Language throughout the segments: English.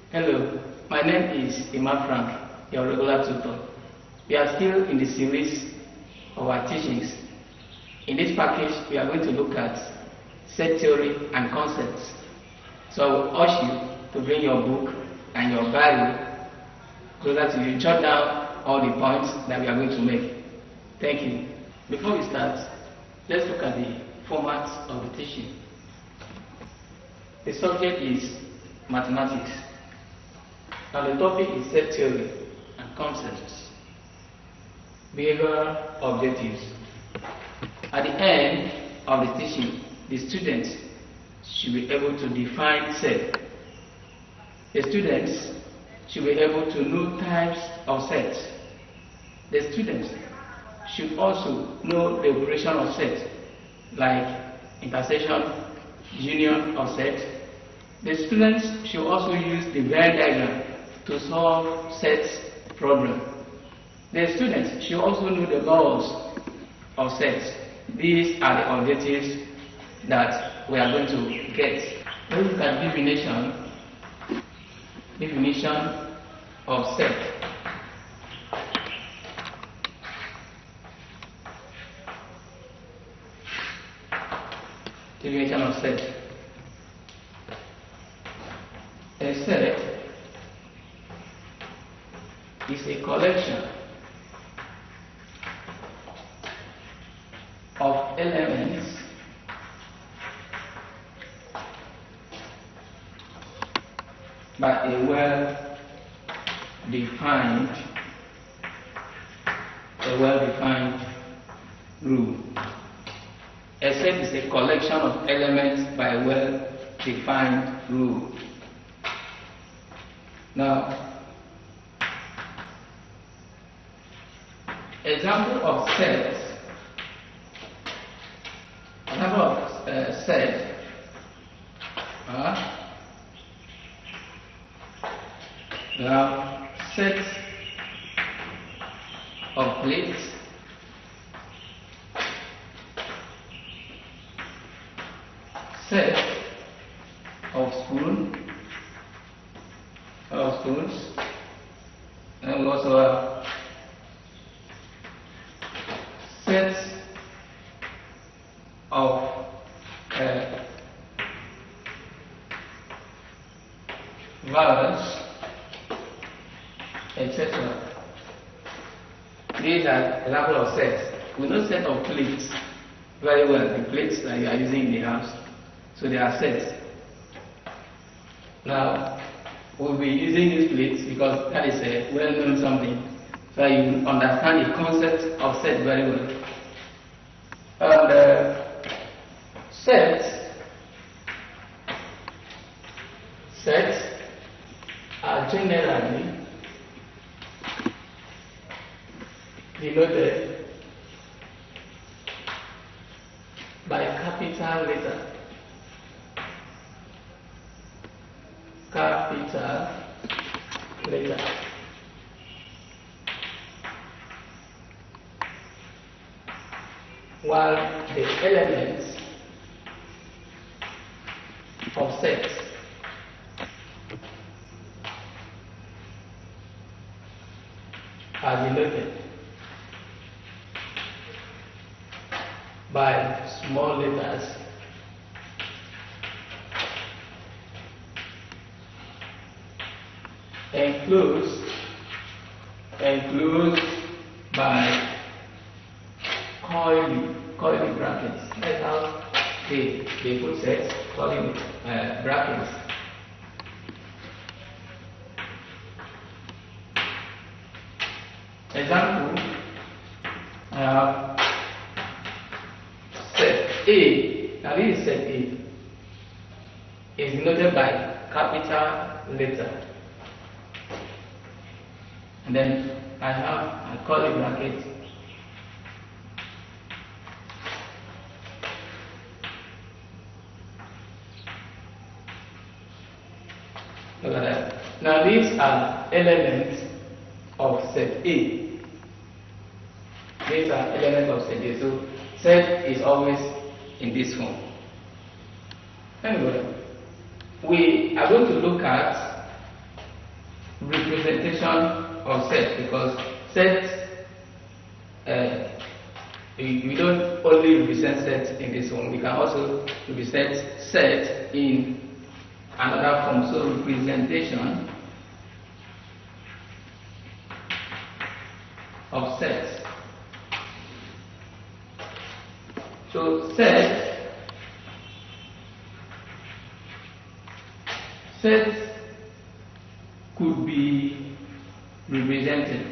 Hello, my name is Emma Frank, your regular tutor. We are still in the series of our teachings. In this package, we are going to look at set theory and concepts. So I will urge you to bring your book and your Bible so that you will jot down all the points that we are going to make. Thank you. Before we start, let's look at the format of the teaching. The subject is mathematics. Now the topic is set theory and concepts, behavioral objectives. At the end of the teaching, the students should be able to define set. The students should be able to know types of sets. The students should also know the operation of sets, like intersection, union of sets. The students should also use the Venn diagram to solve sets problem. The students should also know the laws of sets. These are the objectives that we are going to get. Let's look at definition of set. Definition of set. A set is a collection of elements by a well-defined rule. A set is a collection of elements by a well-defined rule. Now, example of sets. There are sets of plates, sets of spoons, and we also have sets of vowels, etc. These are examples of sets. We know set of plates very well, the plates that you are using in the house. So they are sets. Now, we'll be using these plates because that is a well-known something. So you understand the concept of set very well. And sets are generally denoted by capital letter. While the elements of sets are denoted by small letters enclosed by curly brackets. That's how they put sets, curly brackets. Example, set A. Now this is set A. Is denoted by capital letter. And then I have a curly bracket. Look at that. Now these are elements of set A. These are elements of set A. So set is always in this form. Anyway, we are going to look at representation of set, because set, we don't only represent set in this one, we can also represent set in another form. So representation of set. So set could be represented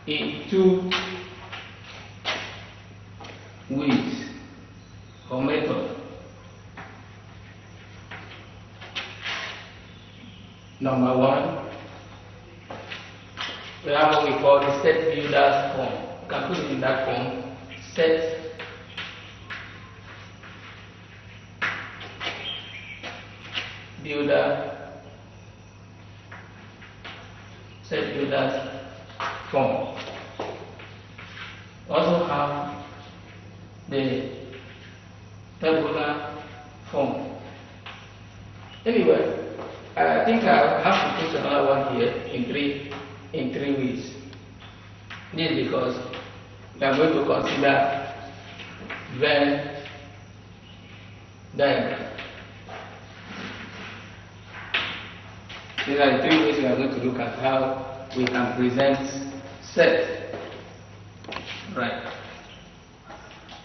in two ways or method. Number one, we have what we call the set builder form. You can put it in that form, set builder form. Also have the tabular form. Anyway, I think I have to put another one here in three ways. This is because we are going to consider Venn diagram. These are the three ways we are going to look at how we can present set. Right.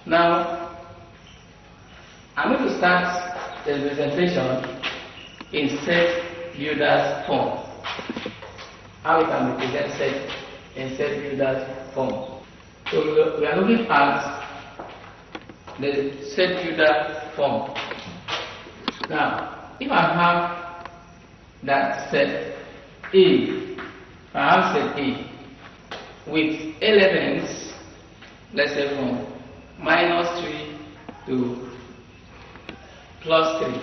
Now, I'm going to start the presentation in set builder's form. How we can represent set in set builder's form. So we are looking at the set builder form. Now, if I have that set A, I have set A with elements, let's say from -3 to +3.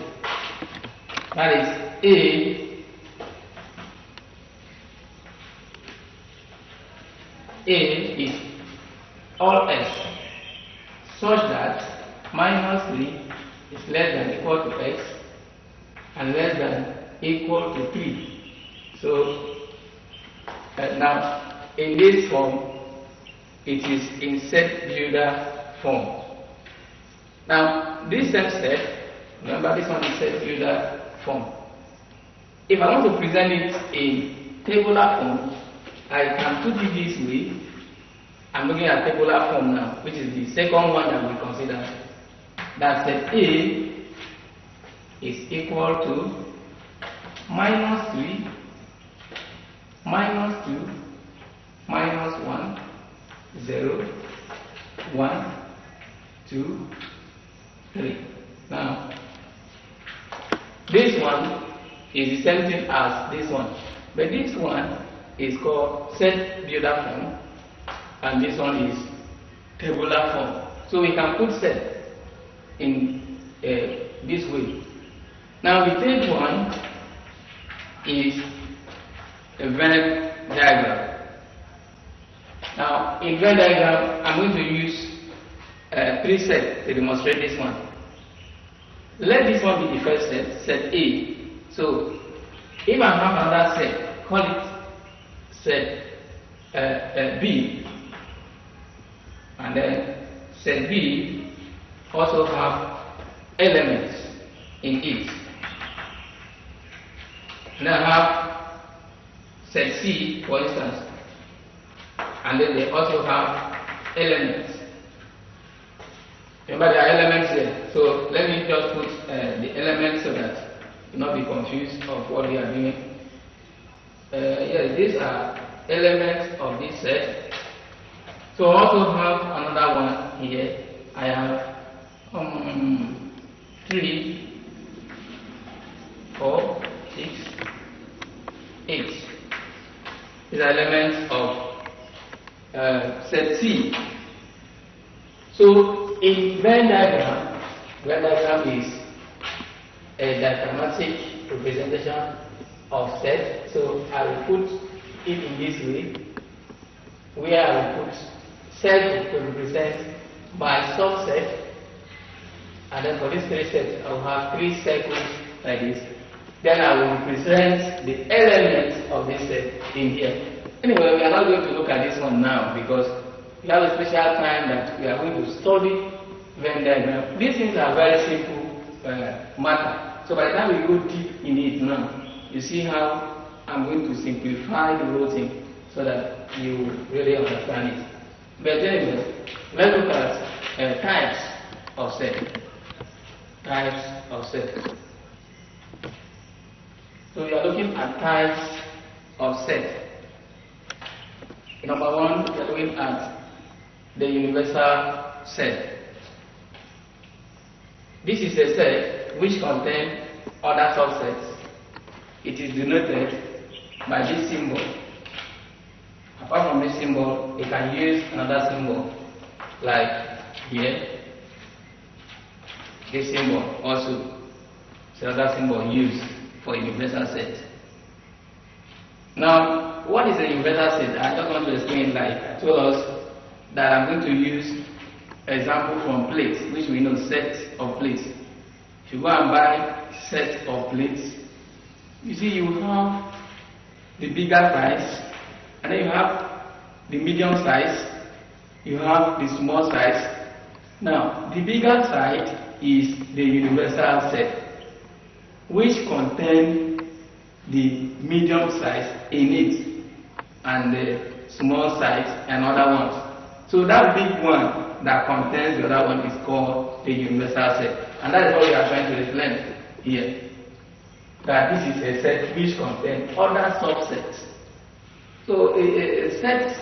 That is A is all S such that -3 is less than or equal to X and less than or equal to 3. So now in this form it is in set builder form. Now this same set, remember this one is set builder form. If I want to present it in tabular form, I can put it this way. I'm looking at tabular form now, which is the second one that we consider. That set A is equal to -3, -2, -1, 0, 1, 2, 3. Now, this one is the same thing as this one, but this one is called set builder form, and this one is tabular form. So we can put set in this way. Now the third one is a Venn diagram. Now in Venn diagram, I'm going to use 3 sets to demonstrate this one. Let this one be the first set, set A. So if I have another set, call it set B, and then set B also have elements in it. And I have set C, for instance, and then they also have elements. Remember there are elements here, so let me just put the elements so that you not be confused of what we are doing. Yes, these are elements of this set. So I also have another one here. I have 3, 4, 6, 8. These are elements of set C. So in Venn diagram is a diagrammatic representation of set. So I will put it in this way, where I will put set to represent my subset And then for these three sets, I will have three circles like this. Then I will represent the elements of this set in here. Anyway, we are not going to look at this one now because we have a special time that we are going to study Venn diagram. These things are very simple matter. So by the time we go deep in it now, you see how I'm going to simplify the whole thing so that you really understand it. But anyway, let's look at types of set. Types of set. So we are looking at types of set. Number one, we are looking at the universal set. This is a set which contains other subsets. It is denoted by this symbol. Apart from this symbol, you can use another symbol like here. This symbol also is another symbol used for a universal set. Now, what is a universal set? I just want to explain, like I told us that I'm going to use example from plates, which we know sets of plates. If you go and buy sets of plates, you see you have the bigger size, and then you have the medium size, you have the small size. Now, the bigger size is the universal set, which contains the medium size in it, and the small size and other ones. So that big one that contains the other one is called the universal set. And that is what we are trying to explain here. That this is a set which contains other subsets. So a set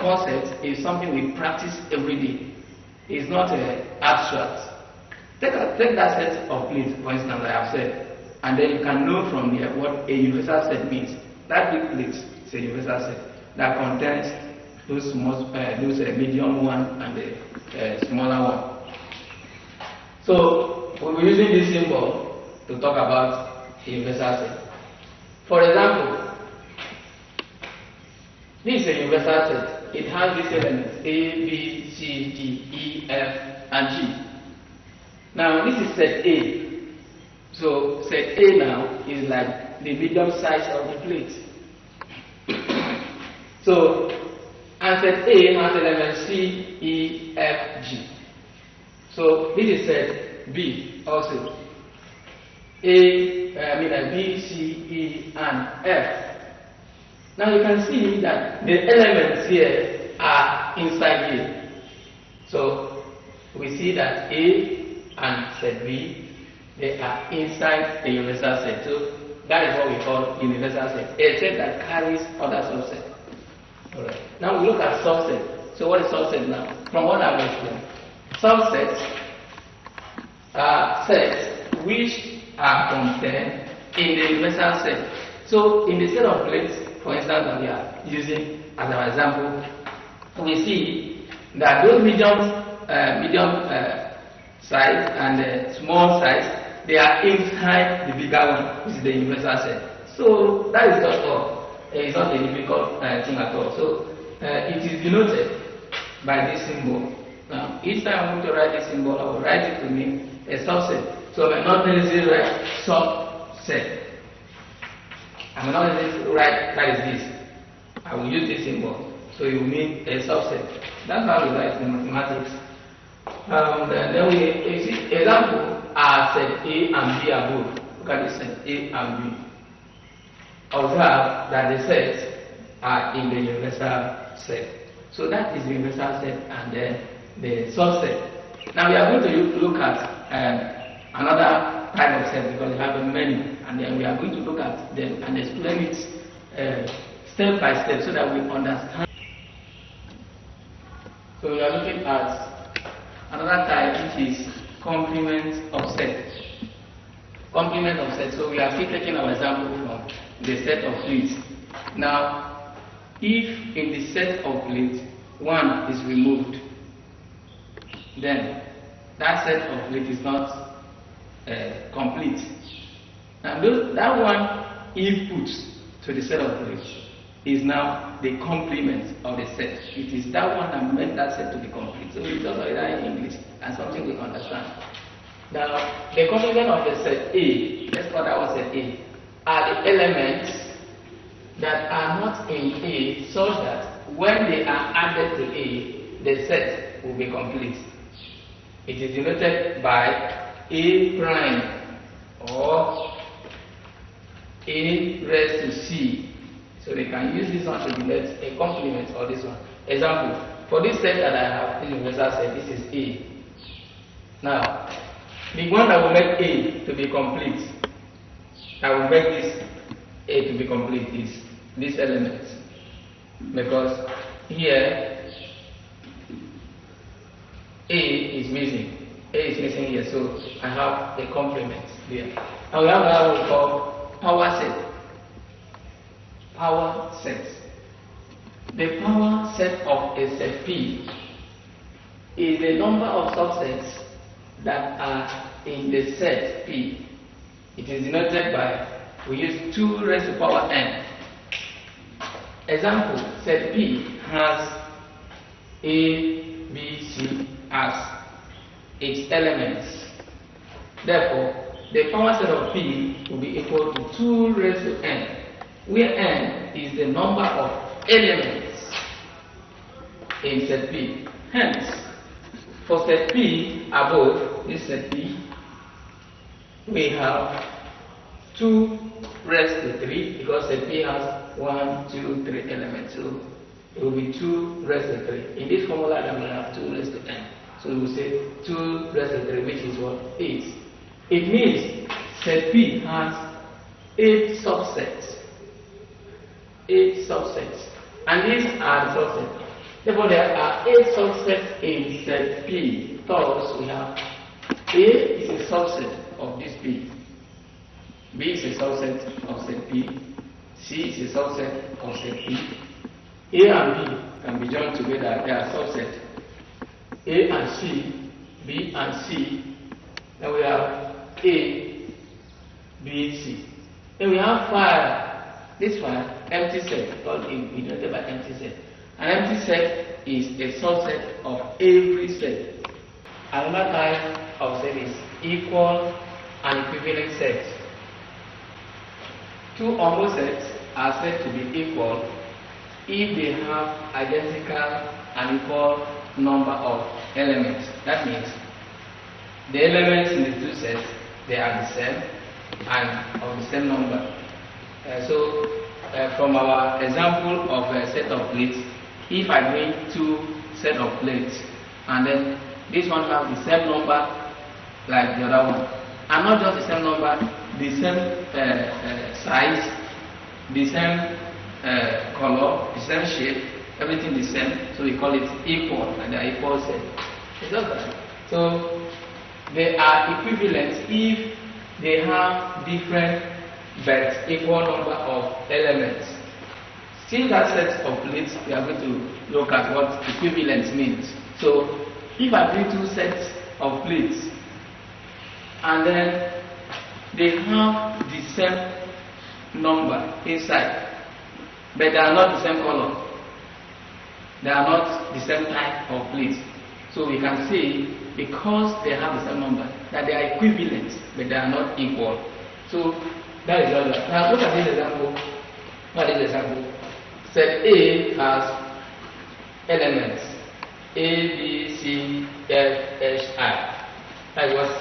concept is something we practice every day. It's not abstract. Take that set of plates, for instance, I have said, and then you can know from here what a universal set means. That big plate is a universal set that contains those medium one and the smaller one. So we'll be using this symbol to talk about a universal set. For example, this is a universal set. It has these elements A, B, C, D, E, F, and G. Now this is set A. So set A now is like the medium size of the plate. So, and set A has elements C, E, F, G. So this is set B also. B, C, E, and F. Now you can see that the elements here are inside here. So we see that A and set B, they are inside the universal set. So that is what we call universal set. A set that carries other subsets. Alright. Now we look at subset. So what is subset now? From what I've explained, subsets are sets which are contained in the universal set. So in the set of plates, for instance, that we are using as an example, we see that those medium size and the small size, they are inside the bigger one, which is the universal set. So that is just all. It's not a difficult thing at all. So it is denoted by this symbol. Now, each time I'm going to write this symbol, I will write it to mean a subset. So I may not necessarily write subset. I may not necessarily write that is this. I will use this symbol. So it will mean a subset. That's how we write in mathematics. Then we see example are set A and B are both. Look at this set A and B. Observe that the sets are in the universal set. So that is the universal set and then the subset. Now we are going to look at another type of set because we have many, and then we are going to look at them and explain it step by step so that we understand. So we are looking at another type which is complement of set. Complement of set. So we are still taking our example from the set of plates. Now, if in the set of plates one is removed, then that set of plates is not complete. And that one input to the set of plates is now the complement of the set. It is that one that made that set to be complete. So it's also either in English and something we understand. Now, the complement of the set A, let's call that one set A, are the elements that are not in A such that when they are added to A, the set will be complete. It is denoted by A prime or A raised to C. So they can use this one to denote a complement or this one. Example, for this set that I have, this universal set, this is A. Now, the one that will make A to be complete, that will make this A to be complete is this element. Because here, A is missing. A is missing here, so I have a complement there. And we have what we call power set. Power set. The power set of a set P is the number of subsets that are in the set P. It is denoted by, we use 2 raised to power n. Example, set P has A, B, C as its elements. Therefore, the power set of P will be equal to 2 raised to n, where n is the number of elements in set P. Hence, for set P above this set P, we have 2 raised to 3 because set P has 1, 2, 3 elements. So it will be 2 raised to 3. In this formula, then we have 2 raised to n. So we will say 2 raised to 3, which is what? 8. It means set P has 8 subsets. 8 subsets. And these are the subsets. Therefore, there are 8 subsets in set P. Thus, we have A is a subset of this P. B is a subset of set P. C is a subset of set P. A and B can be joined together. They are subsets. A and C, B and C. Then we have A, B, C. Then we have file. This one, empty set, called denoted by empty set. An empty set is a subset of every set. Another type of set is equal and equivalent sets. 2 or more sets are said to be equal if they have identical and equal number of elements. That means the elements in the 2 sets, they are the same and of the same number. From our example of a set of plates, if I bring 2 sets of plates and then this one has the same number like the other one, and not just the same number, the same size, the same color, the same shape, everything the same, so we call it equal, and they are equal set. It's just that. So they are equivalent if they have different but equal number of elements. Since that set of plates, we are going to look at what equivalence means. So if I bring 2 sets of plates and then they have the same number inside, but they are not the same color, they are not the same type of plates. So we can say, because they have the same number, that they are equivalent, but they are not equal. So that is all that. Now look at this example. What is the example? Set A has elements A, B, C, F, H, I. That is what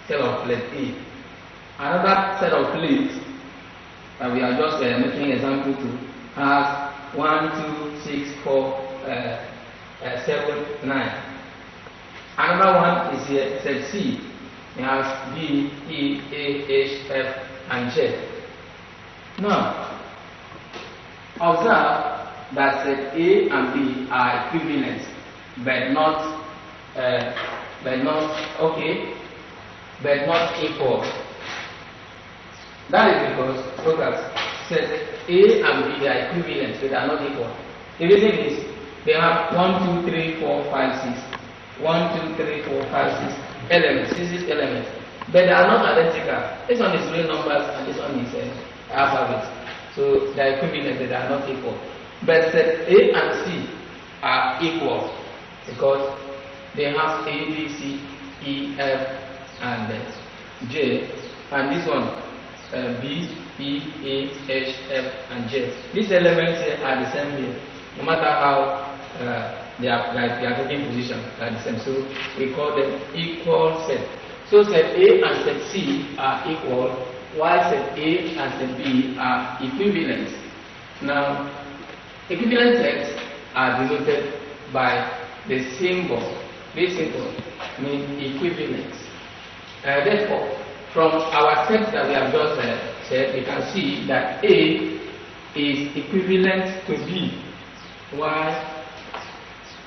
set of plate A. Another set of plates that we are just making example to has 1, 2, 6, 4, 7, 9. Another one is here, set C. It has B, E, A, H, F, and J. Now, observe that set A and B are equivalent, but not equal. That is because, look at, set A and B are equivalent, but they are not equal. The reason is they have 1, 2, 3, 4, 5, 6. 1, 2, 3, 4, 5, 6 elements, 6 elements, but they are not identical. This one is real numbers and this one is alphabet. So they are equivalent, but they are not equal. But set A and C are equal because they have A, B, C E, F, and J, and this one B, E, A, H, F, and J. These elements here are the same here, no matter how they are taking position, they are the same. So we call them equal set. So set A and set C are equal, while set A and set B are equivalent. Now, equivalent sets are denoted by the symbol. This symbol means equivalent. Therefore, from our set that we have just said, we can see that A is equivalent to B, while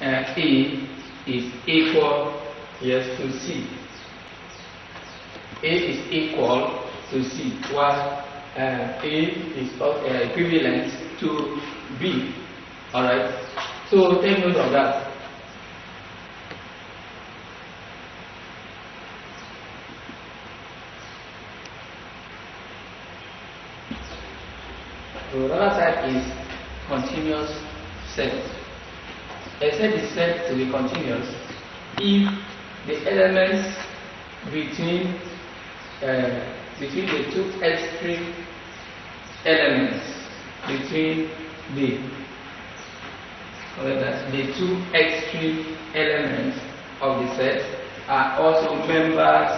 A is equal, yes, to C. A is equal to C, while A is equivalent to B. Alright, so take note of that. So the other side is continuous set. A set is said to be continuous if the elements between the two extreme elements between the two extreme elements of the set are also members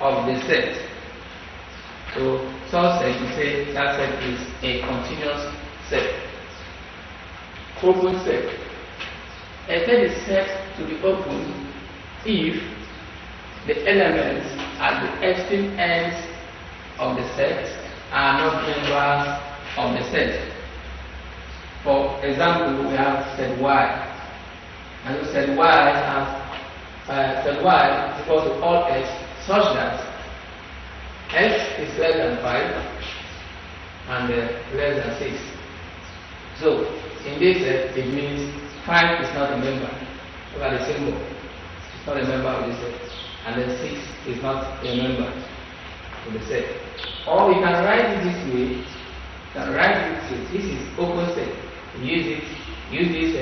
of the set. So such set, we say that set is a continuous set. Open set. A set is said to be open if the elements at the extreme ends of the set are not members of the set. For example, we have set Y, and so set Y has set Y is equal to all x such that x is less than 5 and less than 6. So in this set, it means 5 is not a member. Look at the symbol. It's not a member of the set. And then 6 is not a member of the set. Or we can write it this way. This is open set. Use this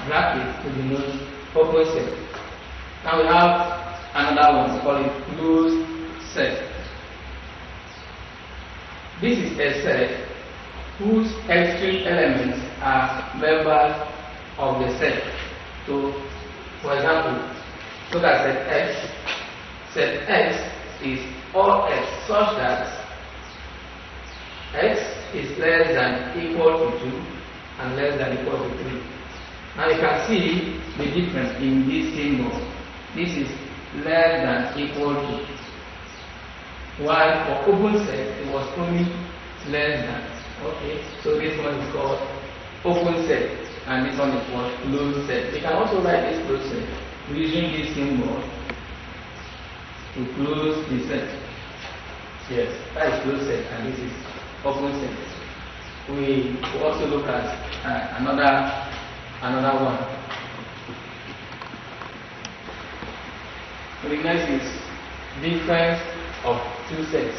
bracket to denote open set. Now we have another one, we call it closed set. This is a set whose extreme elements are members of the set. So, for example, look at set X. Set X is all x such that x is less than equal to 2 and less than equal to 3. Now you can see the difference in this symbol. This is less than equal to. While for open set, it was only less than. Okay, so this one is called open set, and this one is called closed set. You can also write this closed set using this symbol to close the set. Yes, that is closed set, and this is open set. We also look at another one. The next is difference of two sets.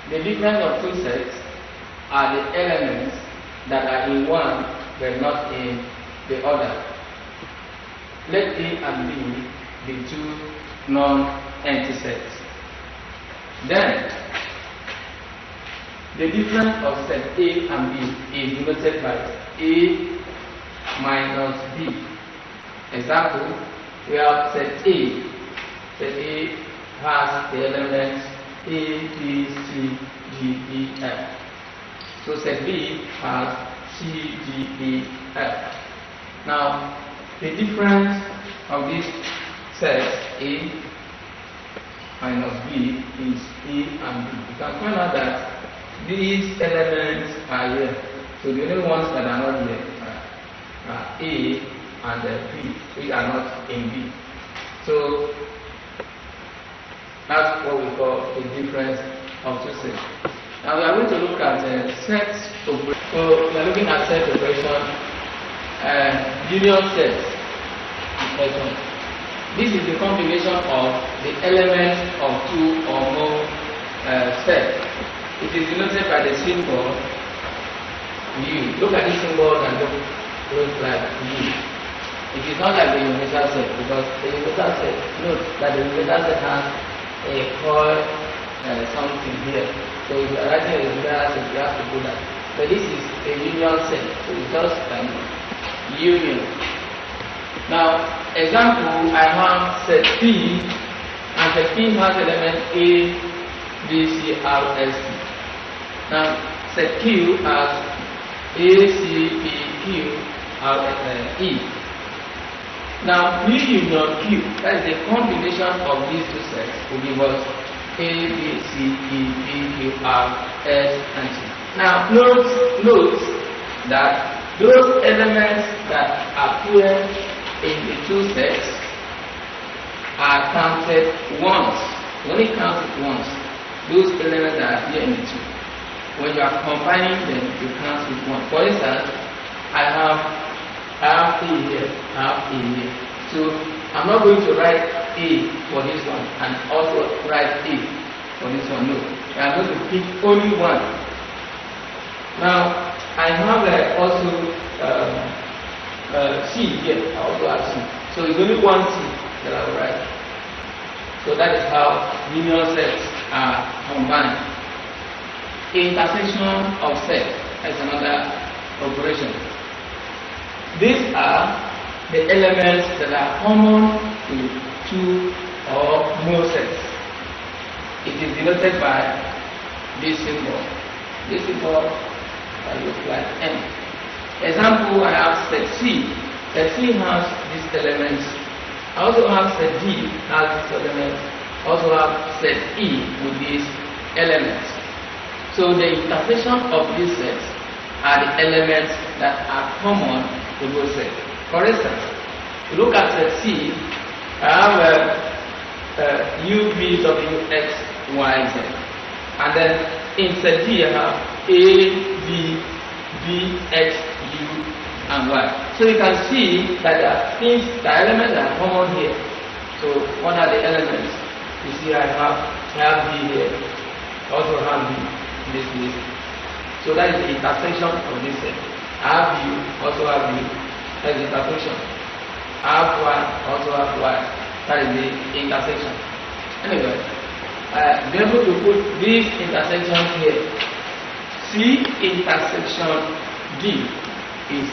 The difference of two sets are the elements that are in one but not in the other. Let A and B be two non-empty sets. Then the difference of set A and B is denoted by A minus B. Example, we have set A. Set A has the elements A, B, C, D, E, F. So set B has C, D, E, F. Now, the difference of these sets A minus B is A and B. You can find out that these elements are here. So the only ones that are not here are A and B, which are not in B. So that's what we call the difference of two sets. Now we are going to look at set operation. So we are looking at set operation, union sets. This is the combination of the elements of two or more sets. It is denoted by the symbol U. Look at this symbol and look like U. It is not like the universal set, because the universal set, note that the universal set has a coil something here. So if you are writing a universal set, you have to do that. But this is a union set, so it's just union. Now, example, I have set P, and set P has elements A, B, C, R, S, T. Now, set Q has A, C, P, Q, R, E. Now, P union Q, that is the combination of these two sets, will give us A, B, C, E, P, Q, R, S, and T. Now, note that those elements that appear in the two sets are counted once. You only count it once. Those elements that appear in the two. When you are combining them, you count it once. For instance, I have A here, I have A here. So I'm not going to write A for this one and also write A for this one. No, I'm going to pick only one. Now I have also C here. I also have C. So it's only one C that I will write. So that is how union sets are combined. Intersection of sets is another operation. These are the elements that are common to two or more sets. It is denoted by this symbol. This symbol looks like M. Example, I have set C. Set C has these elements. I also have set D has these elements. I also have set E with these elements. So the intersection of these sets are the elements that are common to those sets. For instance, look at set C. I have U, V, W, X, Y, Z. And then in set D I have A, B, B, X, U, and Y. So you can see that there are things, the elements that are common here. So what are the elements? You see I have B here. I also have B in this list. So that is the intersection of this set. I have U, also have U. That is the intersection. I have Y, also have Y. That is the intersection. Anyway, be able to put this intersection here. C intersection D is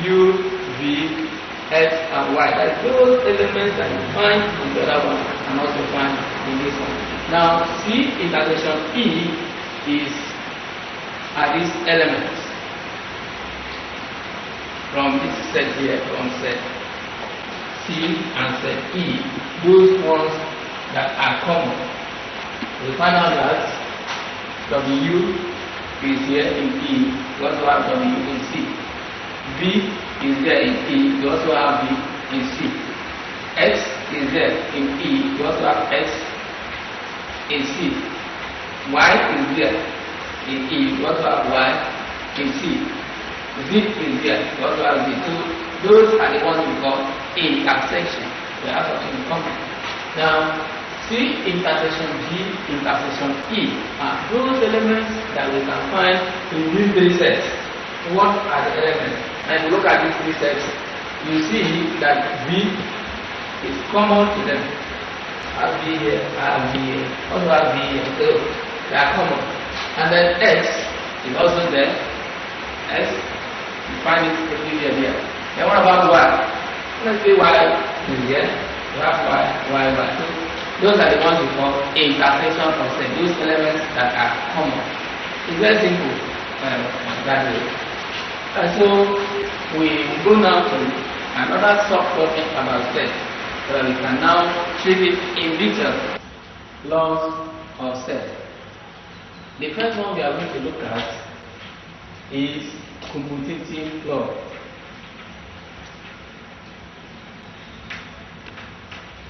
U, V, X, and Y. That is those elements that you find in the other one and also find in this one. Now, C intersection E are these elements from this set here, from set C and set E, those ones that are common. We find out that W is here in E, we also have W in C. V is there in E, we also have V in C. X is there in E, we also have X in C. Y is there in E, we also have Y in C. Z is there, we also have Z. So those are the ones we call intersection. They have something in common. Now, C intersection D intersection E are those elements that we can find in these three sets. What are the elements? And if you look at these three sets, you see that V is common to them. I have V here, I have V here, also have V here. So they are common. And then X is also there. X, you find it here. Then what about Y? Let's say Y is here. You have Y, Y, Y. So those are the ones we call intersection of sets. Those elements that are common. It's very simple that way. So we go now to another sub-topic about sets, so that we can now treat it in detail. Laws of sets. The first one we are going to look at is commutative law.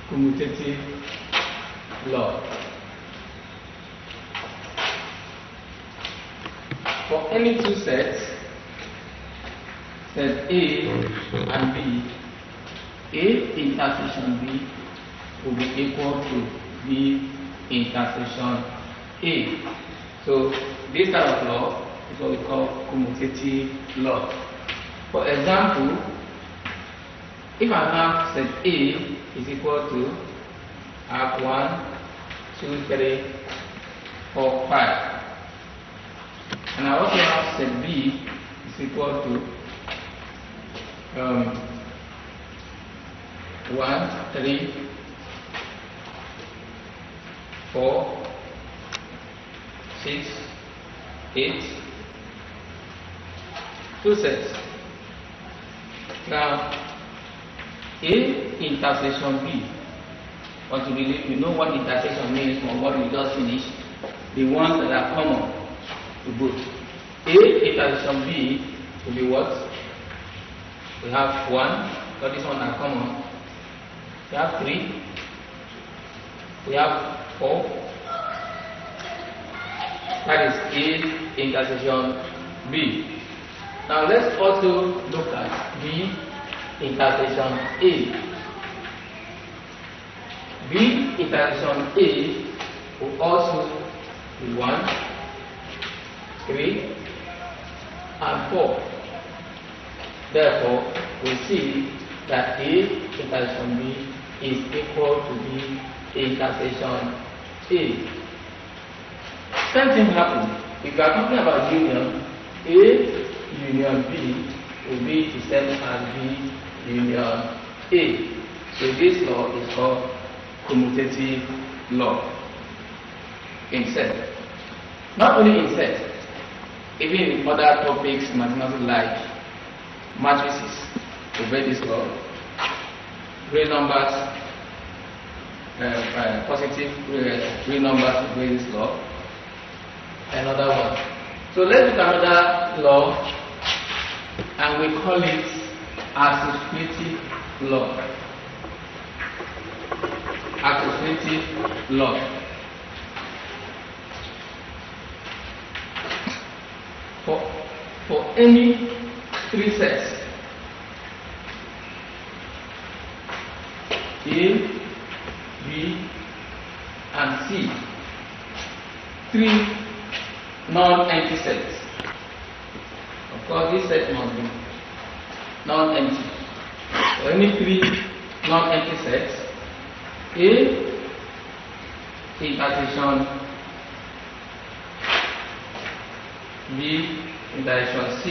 Commutative law. For any two sets, set A and B, A intersection B will be equal to B intersection A. So this type of law is what we call commutative law. For example, if I have set A is equal to, I have 1, 2, 3, 4, 5. And I also have set B is equal to 1, 3, 4, 6, 8, 2 sets. Now, A intersection B. Want to believe you know what intersection means from what we just finished? The ones that are common to both. A intersection B will be what? We have 1, but this one are common. We have 3. We have 4. That is A intersection B. Now let's also look at B intersection A. B intersection A will also be 1, 3, and 4. Therefore, we see that A intersection B is equal to B intersection A. Same thing happens. If you are talking about union, A union B will be the same as B union A. So this law is called commutative law in set. Not only in set, even in other topics, mathematics like matrices, obey this law. Real numbers, positive real numbers, obey this law. Another one. So let's look at another law, and we call it associative law. Associative law. For any 3 sets, A, B, and C, 3 non-empty sets. Of course, this set must be non-empty. For any 3 non-empty sets, A intersection B intersection C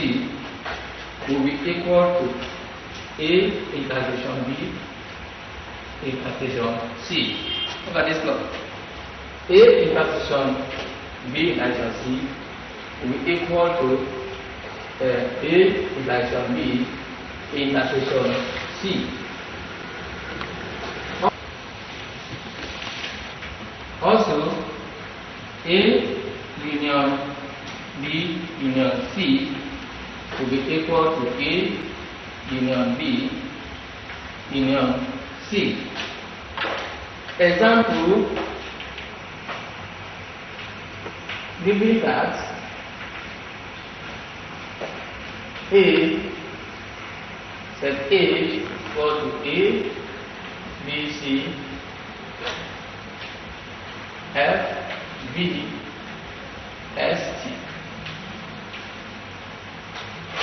will be equal to A intersection B intersection C. Look at this law. A intersection B intersection C will be equal to A intersection B intersection C. Also, A union B union C will be equal to A union B union C. Example, given that A set A equal to A, B, C, F, B, S, T,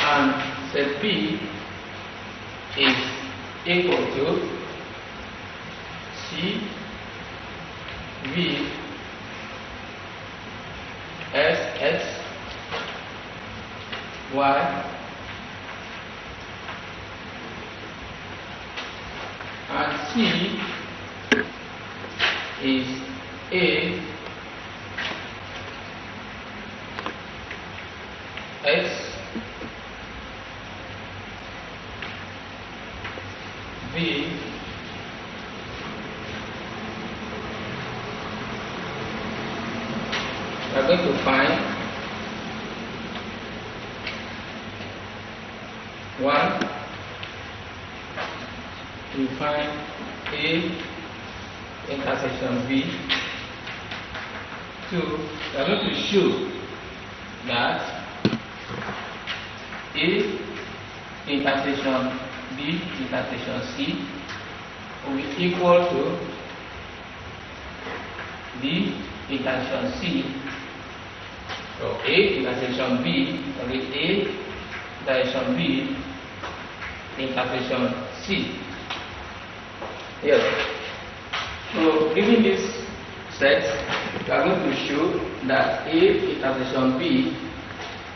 and set B is equal to C, V, S, X, Y, and C is A, X, B, we are going to find 1, we find A intersection B. 2, we are going to show that A intersection B intersection C will be equal to B intersection C. So A intersection B will be A intersection B intersection C. Yes. So given this set, we are going to show that A intersection B,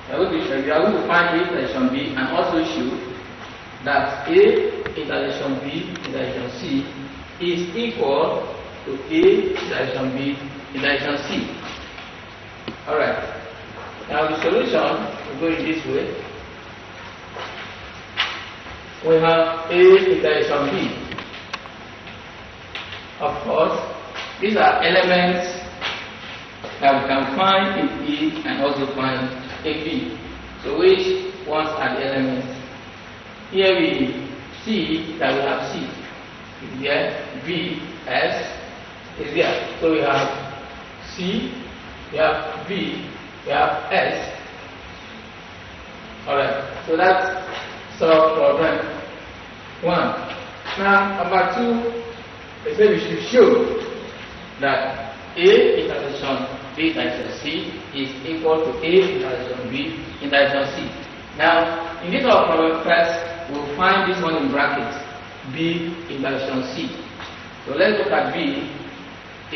we are going to find A intersection B and also show that A intersection B intersection C is equal to A intersection B intersection C. Alright. Now the solution will go in this way. We have A intersection B. Of course, these are elements that we can find in A and also find in B. So which ones are the elements? Here we see that we have C is there, B, S is there. So we have C, we have B, we have S. Alright, so that's solved problem 1. Now number 2, they say we should show that A intersection B intersection C is equal to A intersection B intersection C. Now, in this our problem, first we'll find this one in brackets, B intersection C. So let's look at B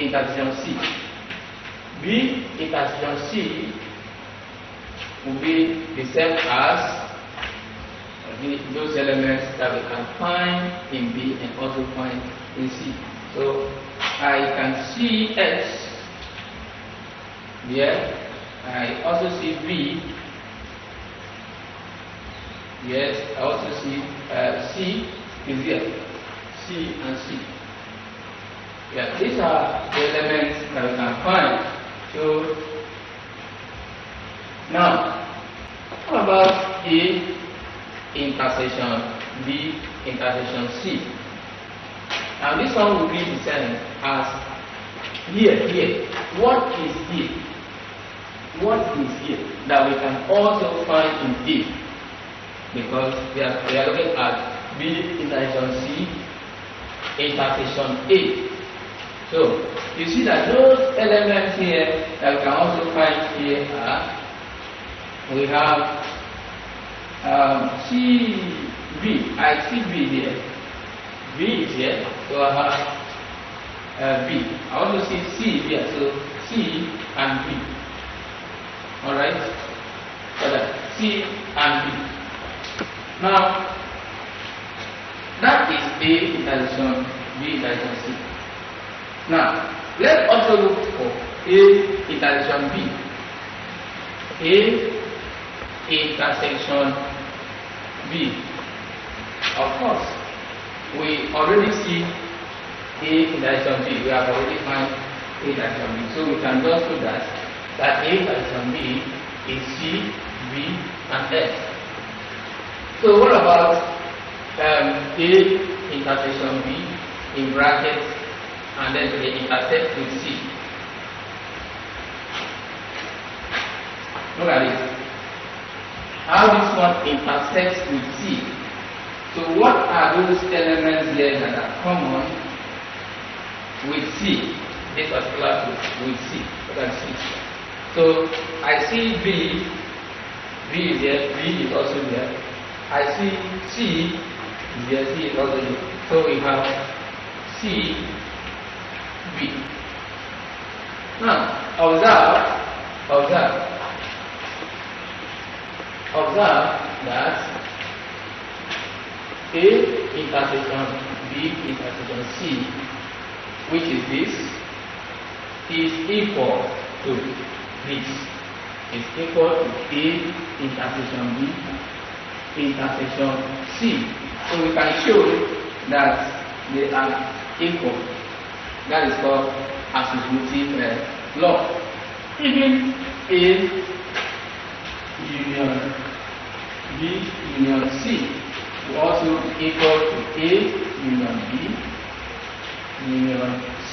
intersection C. B intersection C will be the same as those elements that we can find in B and also find in C. So I can see S here. I also see B. Yes, I also see C is here. C and C. Yeah, these are the elements that we can find. So now, what about A intersection B intersection C? Now this one will be the same as here. What is here? What is here that we can also find in A? Because we are looking at B intersection C intersection A. So you see that those elements here that we can also find here are, we have C, B. I see B here. B is here, so I have B. I also see C here, so C and B. Alright? So that C and B. Now, that is A intersection B intersection C. Now, let's also look for A intersection B. A intersection B. Of course, we already see A intersection B. We have already found A intersection B. So we can just do that A intersection B is C, B, and S. So what about A intersection B in brackets and then they intersect with C? Look at it. How this one intersects with C. So what are those elements here that are common with C? This particular with C. Look at C. So I see B. B is here. B is also there. I see C is here. C is also here. So we have C, B. Now observe that A intersection B intersection C, which is this, is equal to this. Is equal to A intersection B intersection C. So we can show that they are equal. That is called associative law. Even A union B union C will also be equal to A union B union C.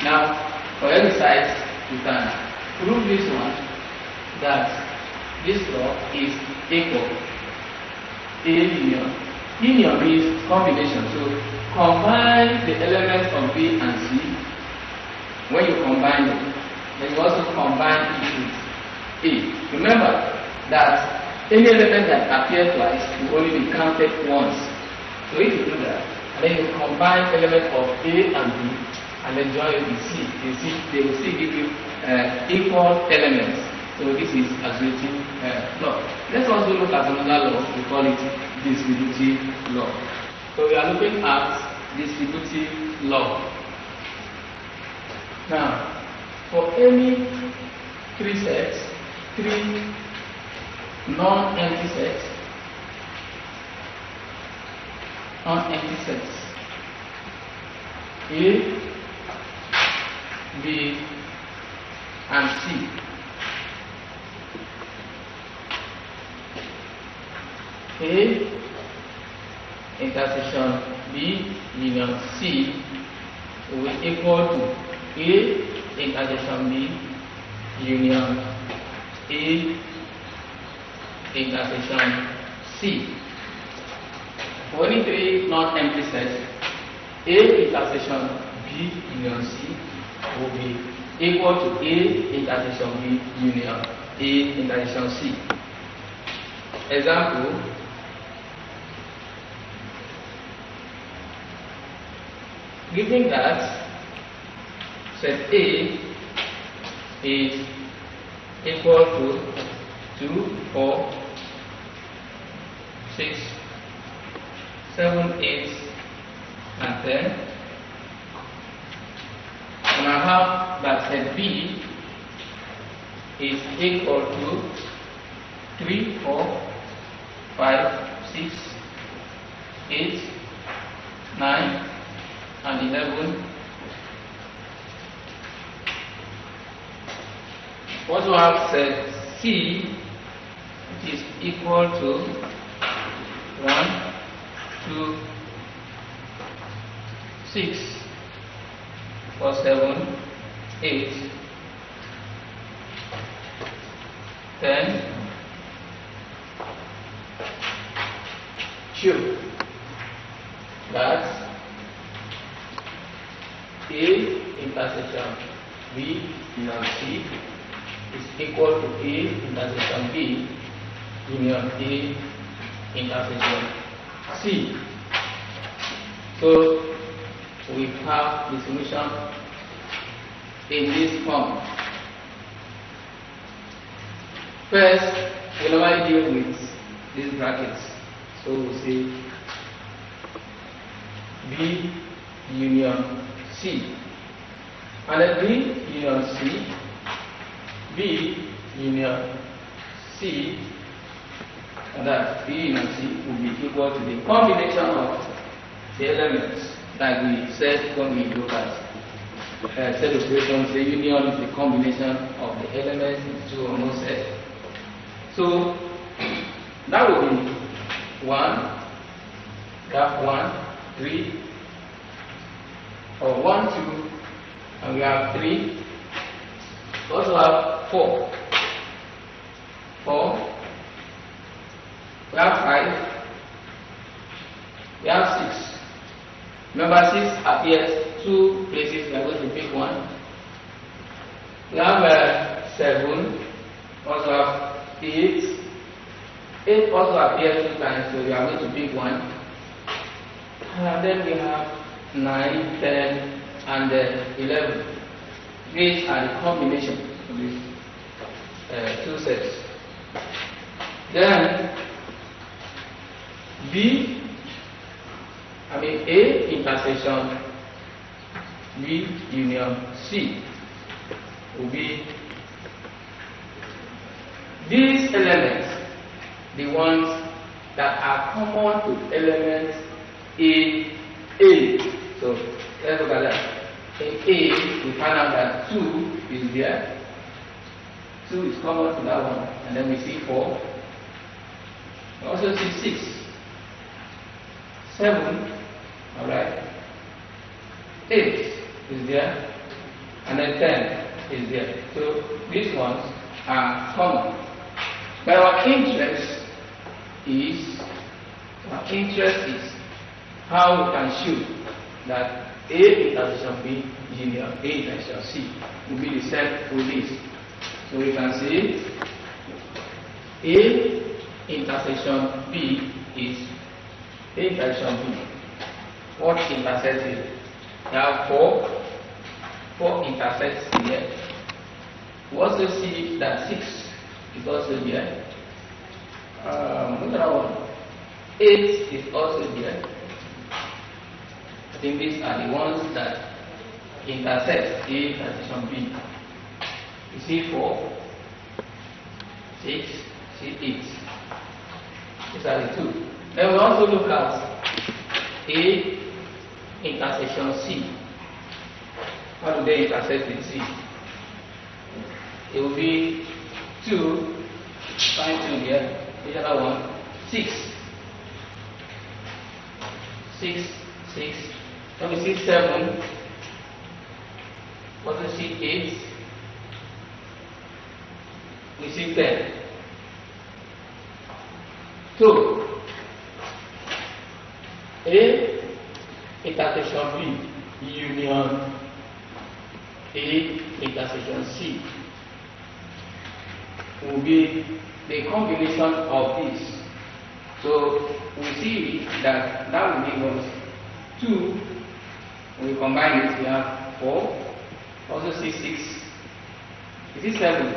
Now, for exercise, you can prove this one, that this law is equal. A union. Union means combination. So combine the elements of B and C. When you combine them, then you also combine it with A. Remember that any element that appears twice will only be counted once. So if you do that, and then you combine elements of A and B, and then join it with C. They will still give you equal elements. So this is associative law. Let's also look at another law. We call it distributive law. So we are looking at distributive law. Now, for any three non-empty sets, A, B, and C. A intersection B union C will be equal to A intersection B union A intersection C. For any three non-empty sets, A intersection B union C will be equal to A intersection B union A intersection C. Example: given that set A is equal to 2, 4, 6, 7, 8, and 10, and I have that set B is equal to 3, 4, 5, 6, 8, 9, and 11. Also have set C, which is equal to 1, 2, 6, 4, 7, 8, 10, 2. That's A intersection B union C is equal to A intersection B union A intersection C. So we have the solution in this form. First, we normally deal with these brackets. So we say B union C, and then B union C, B union C, and that B union C will be equal to the combination of the elements, like we said when we look at set operations. The union is the combination of the elements in two or more sets. So that will be 1, we have 1, 3, or 1, 2, and we have 3. We also have 4, 4, we have 5, we have 6. Remember, 6 appears 2 places, we are going to pick 1. We have 7, also have 8. 8 also appears 2 times, so we are going to pick 1. And then we have 9, 10, and 11. These are the combination of these two sets. Then A intersection B union C will be these elements, the ones that are common to elements A. So let's look at that. In A, we find out that 2 is there. 2 is common to that one, and then we see 4. We also see 6, 7, alright, 8 is there, and then 10 is there. So these ones are common. But our interest is how we can show that A intersection B union A intersection C will be the same with this. So we can say A intersection B is A intersection B, what intersects here? We have four intersects here. We also see that 6 is also here. Another one, 8 is also here. I think these are the ones that intersect A intersection B. You see 4, 6, see 8. These are the two. Then we also look at A intersection C. How do they intersect with C? It will be 2, find 2 here. The other one, 6. 6, 6. Then we see 7. Also see 8. We see 10. 2. A intersection B union A intersection C will be the combination of these. So we see that will give us 2. When we combine it, we have 4. Also see 6. Is it 7?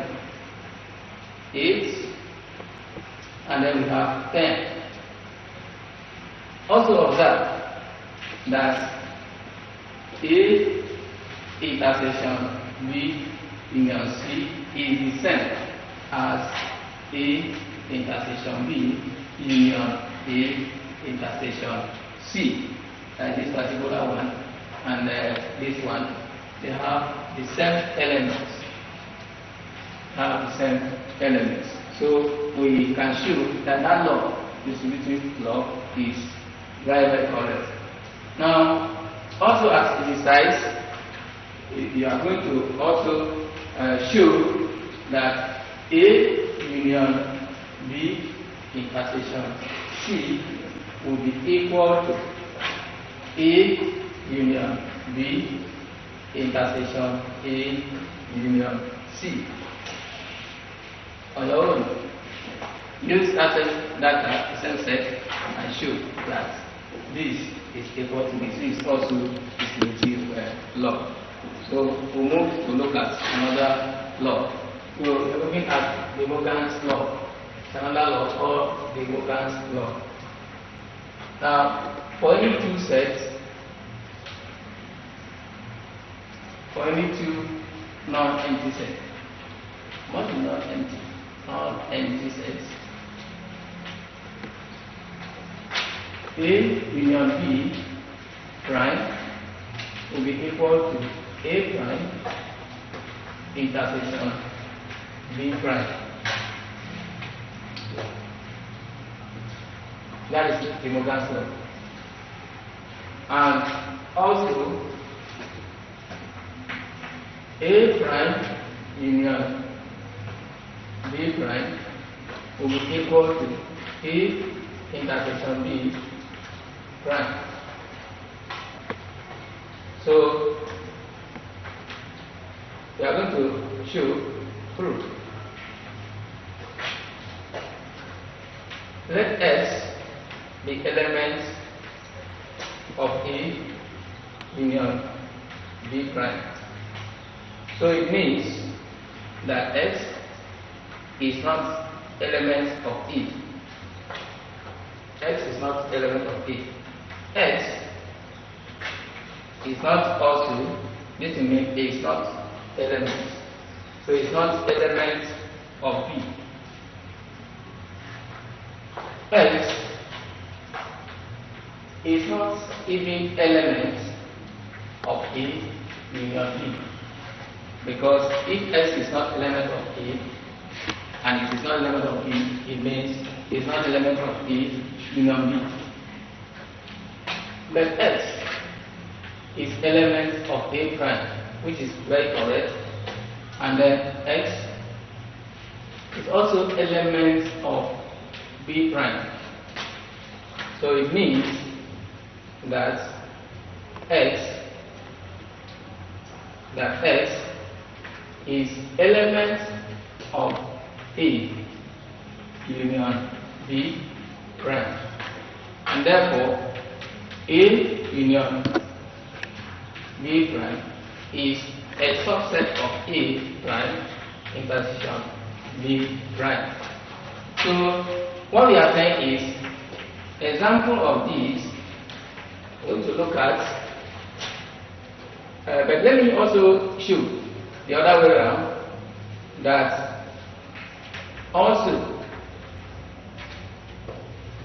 8. And then we have 10. Also observe that A intersection B union C is the same as A intersection B union A intersection C. And this particular one and this one, they have the same elements. So we can show that law, distributive law, is very, very correct. Now, also as exercise, you are going to also show that A union B intersection C will be equal to A union B intersection A union C. On your own, use certain data, same set, and show that this is equal to this. This is also distributive law. So we move to look at another law. So we're looking at De Morgan's law. It's another law called De Morgan's law. Now, for any two sets, for any two non-empty sets, what is non-empty? Non-empty sets. A union B prime will be equal to A prime intersection B prime. That is De Morgan's law. And also A prime union B prime will be equal to A intersection B prime. So we are going to show proof. Let S be elements of A union B prime. So it means that X is not element of E. X is not element of E. X is not also, this means A is not element. So it's not element of B. X is not even element of A union B. Because if S is not element of A and it is not element of B, it means it's not element of A union B. But X is element of A prime, which is very correct, and then X is also element of B prime. So it means that X is element of A union B prime, and therefore A union B prime is a subset of A prime intersection B prime. So what we are saying is, example of this we're going to look at, but let me also show the other way around, that also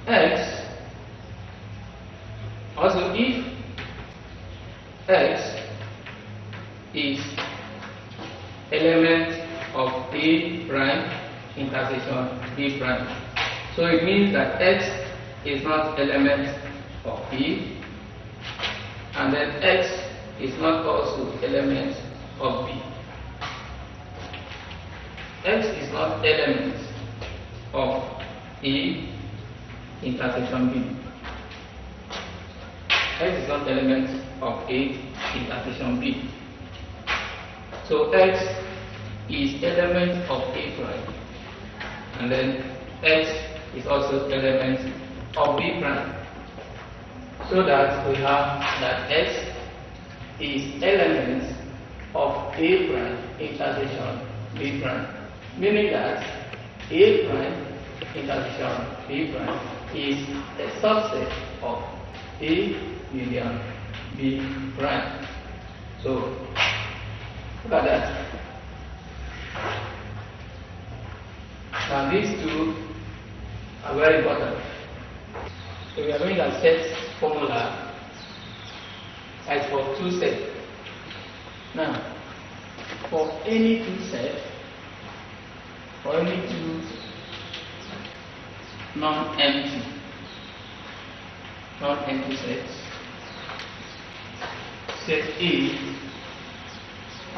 X, also if X is element of A prime intersection B prime, so it means that X is not element of A, and then X is not also element of B. X is not element of A intersection B. X is not element of A intersection B. So X is element of A prime, and then X is also element of B prime. So that we have that X is element of A prime intersection B prime, meaning that A prime intersection B prime is a subset of A union B prime. So look at that. Now these two are very important. So we are going to set formula as for two sets. Now, for any two sets, for any two non-empty sets, set A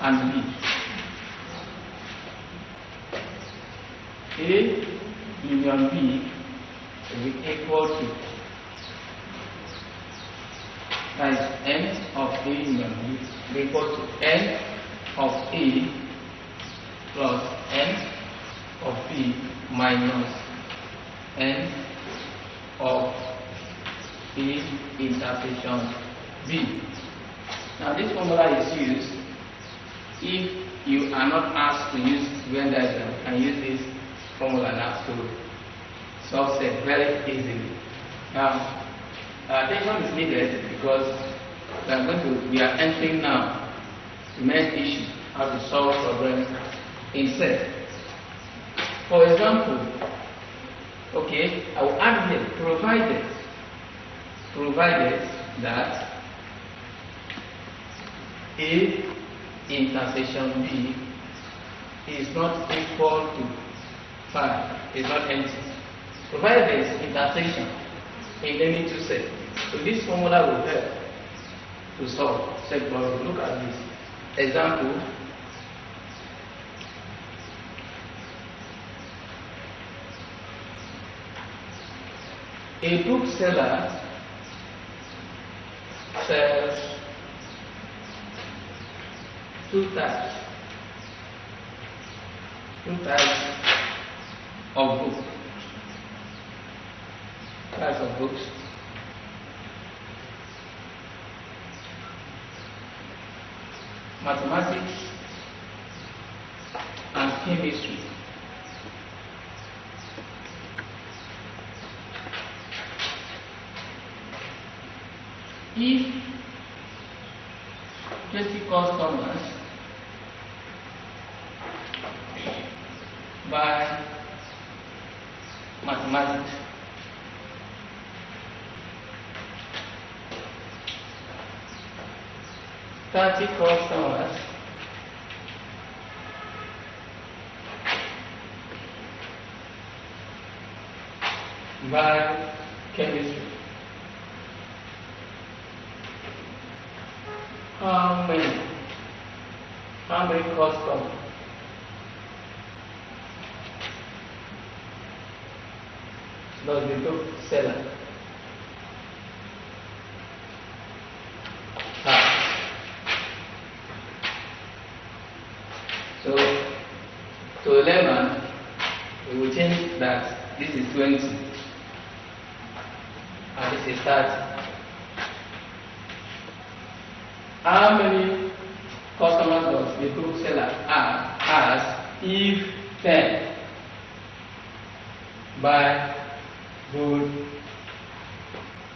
and B. A union B will be equal to, that is n of A union B will be equal to n of A plus n of B minus n of A intersection B. Now this formula is used if you are not asked to use Venn diagram, and use this formula now to solve set very easily. Now attention is needed because we are entering now the main issue, how to solve problems in set. For example, okay, I will add here provided that A intersection B is not equal to 5, is not empty. Provided there is intersection in any two sets. So this formula will help to solve set problem. Look at this example. A bookseller sells 2 types of books. Types of books. Mathematics and chemistry. If 20 customers buy mathematics, $30 customers buy chemistry. How many customers does the book seller have? So to 11, we will change that this is 20 and this is 30. How many customers does the bookseller has if 10 buy good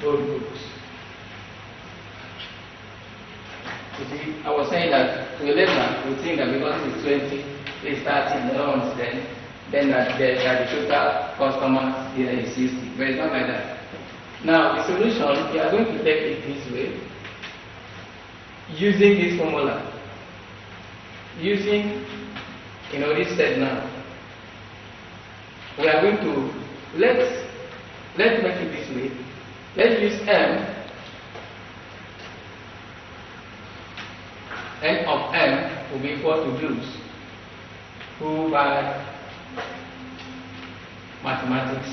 books? You see, I was saying that to a layman, we think that because it's 20, it's 30 loans, then that the total customer here is 60. But it's not like that. Now, the solution, we are going to take it this way, using this formula. Using, this set now. We are going to, let's make it this way. Let's use M of M will be equal to those who buy mathematics.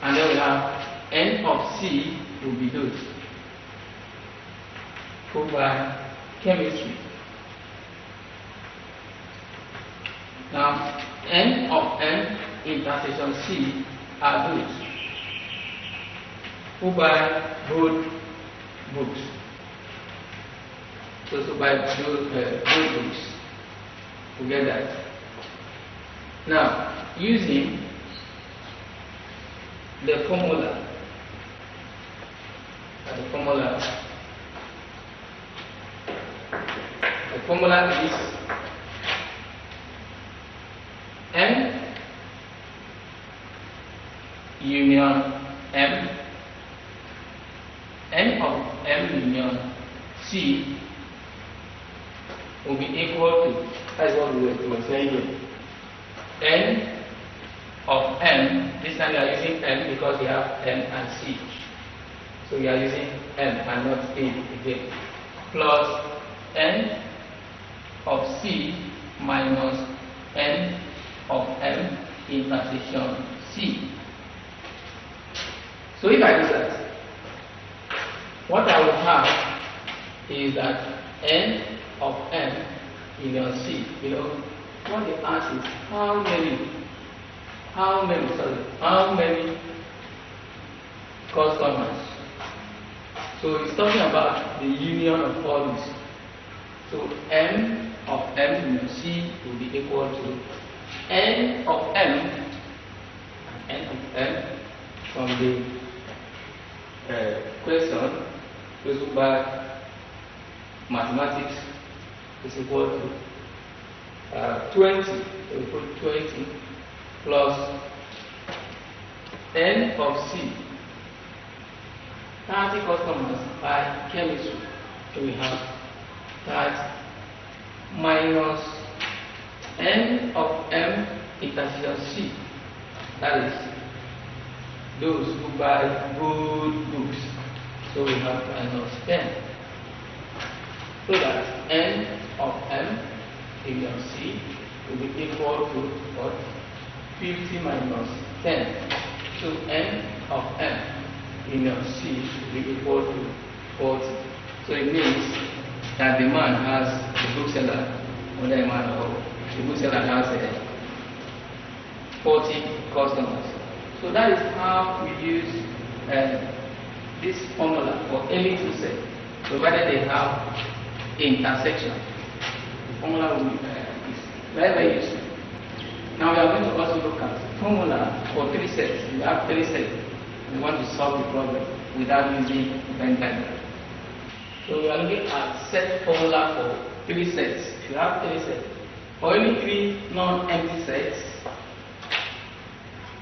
And then we have N of C will be those who buy chemistry. Now, N of M intersection C are those who buy both books. So buy both books. We get that. Now, using the formula is M union M, N of M union C will be equal to, that's what we were saying here, N of M, this time we are using M because we have M and C. So we are using M and not A again. Plus N of C minus N of M intersection C. So if I do that, what I will have is that N of M union C. What they ask is how many customers. So it's talking about the union of all these. So M of M union C will be equal to N of M from the question goes by mathematics is equal to 20. So we put 20 plus N of C, 30 customers by chemistry. So we have that minus N of M intersection C, that is those who buy good books. So we have minus 10. So that N of M union C will be equal to what? 50 minus 10. So N of M union C will be equal to 40. So it means that the man has, the bookseller, or the man or the bookseller has 40 customers. So that is how we use this formula for any two sets, provided they have intersection. The formula will be very, very useful. Now we are going to also look at formula for 3 sets. We have 3 sets. We want to solve the problem without using Venn diagram. So we are looking at set formula for 3 sets. If you have 3 sets, for any 3 non-empty sets,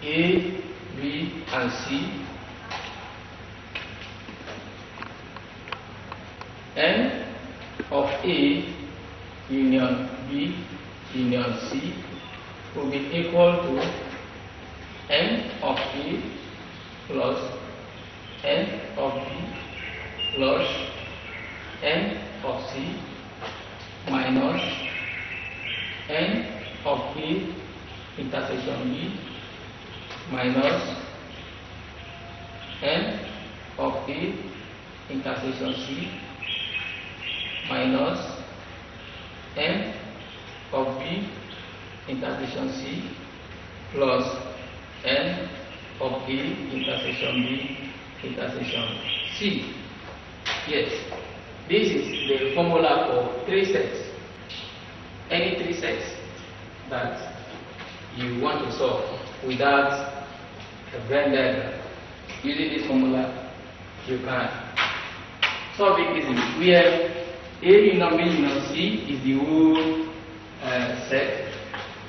A, B, and C, N of A union B union C will be equal to N of A plus N of B plus N of C minus N of A intersection B minus N of A intersection C minus N of B intersection C plus N of A intersection B intersection C. Yes, this is the formula for 3 sets. Any 3 sets that you want to solve without a Venn diagram. Using this formula, you can solve it easily. Where A union B union C is the whole set,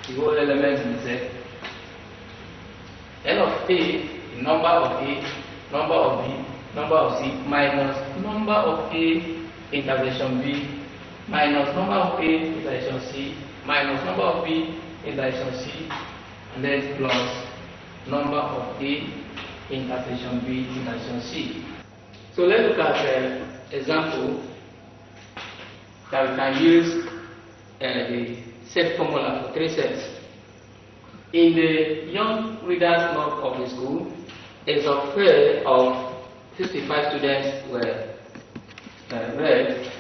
the whole elements in the set. N of A, the number of A, number of B, number of C, minus number of A intersection B, minus number of A intersection C, minus number of B intersection C, and then plus number of A intersection B intersection C. So let's look at an example that we can use the set formula for 3 sets. In the young readers log of the school, it's a fair of 65 students were read.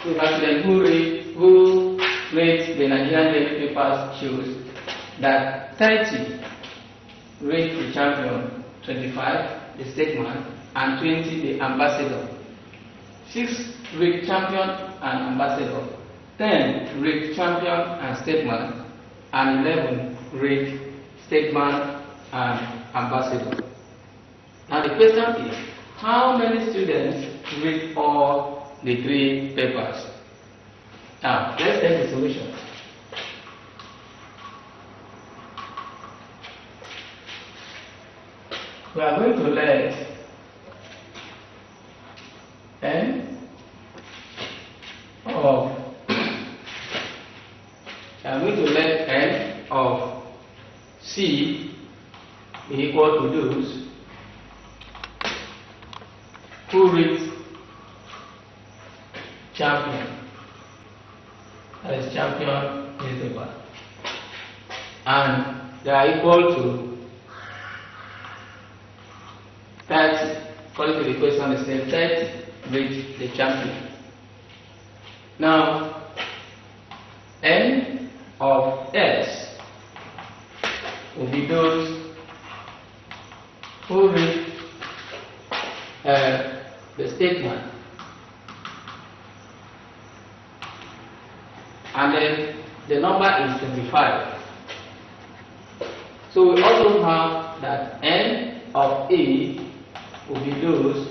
65 students who read the Nigerian daily papers shows that 30 read the champion, 25 the statesman, and 20 the ambassador. 6 read champion and ambassador, 10 read champion and statesman, and 11 read statesman and ambassador. Now the question is, how many students read all the 3 papers? Now let's take the solution. We are going to let N of C be equal to those who read champion, that is champion newspaper, and they are equal to 30, according to the question, it says 30 read the champion. Now, N of S will be those who read the statement, and then the number is 25. So we also have that N of A will be those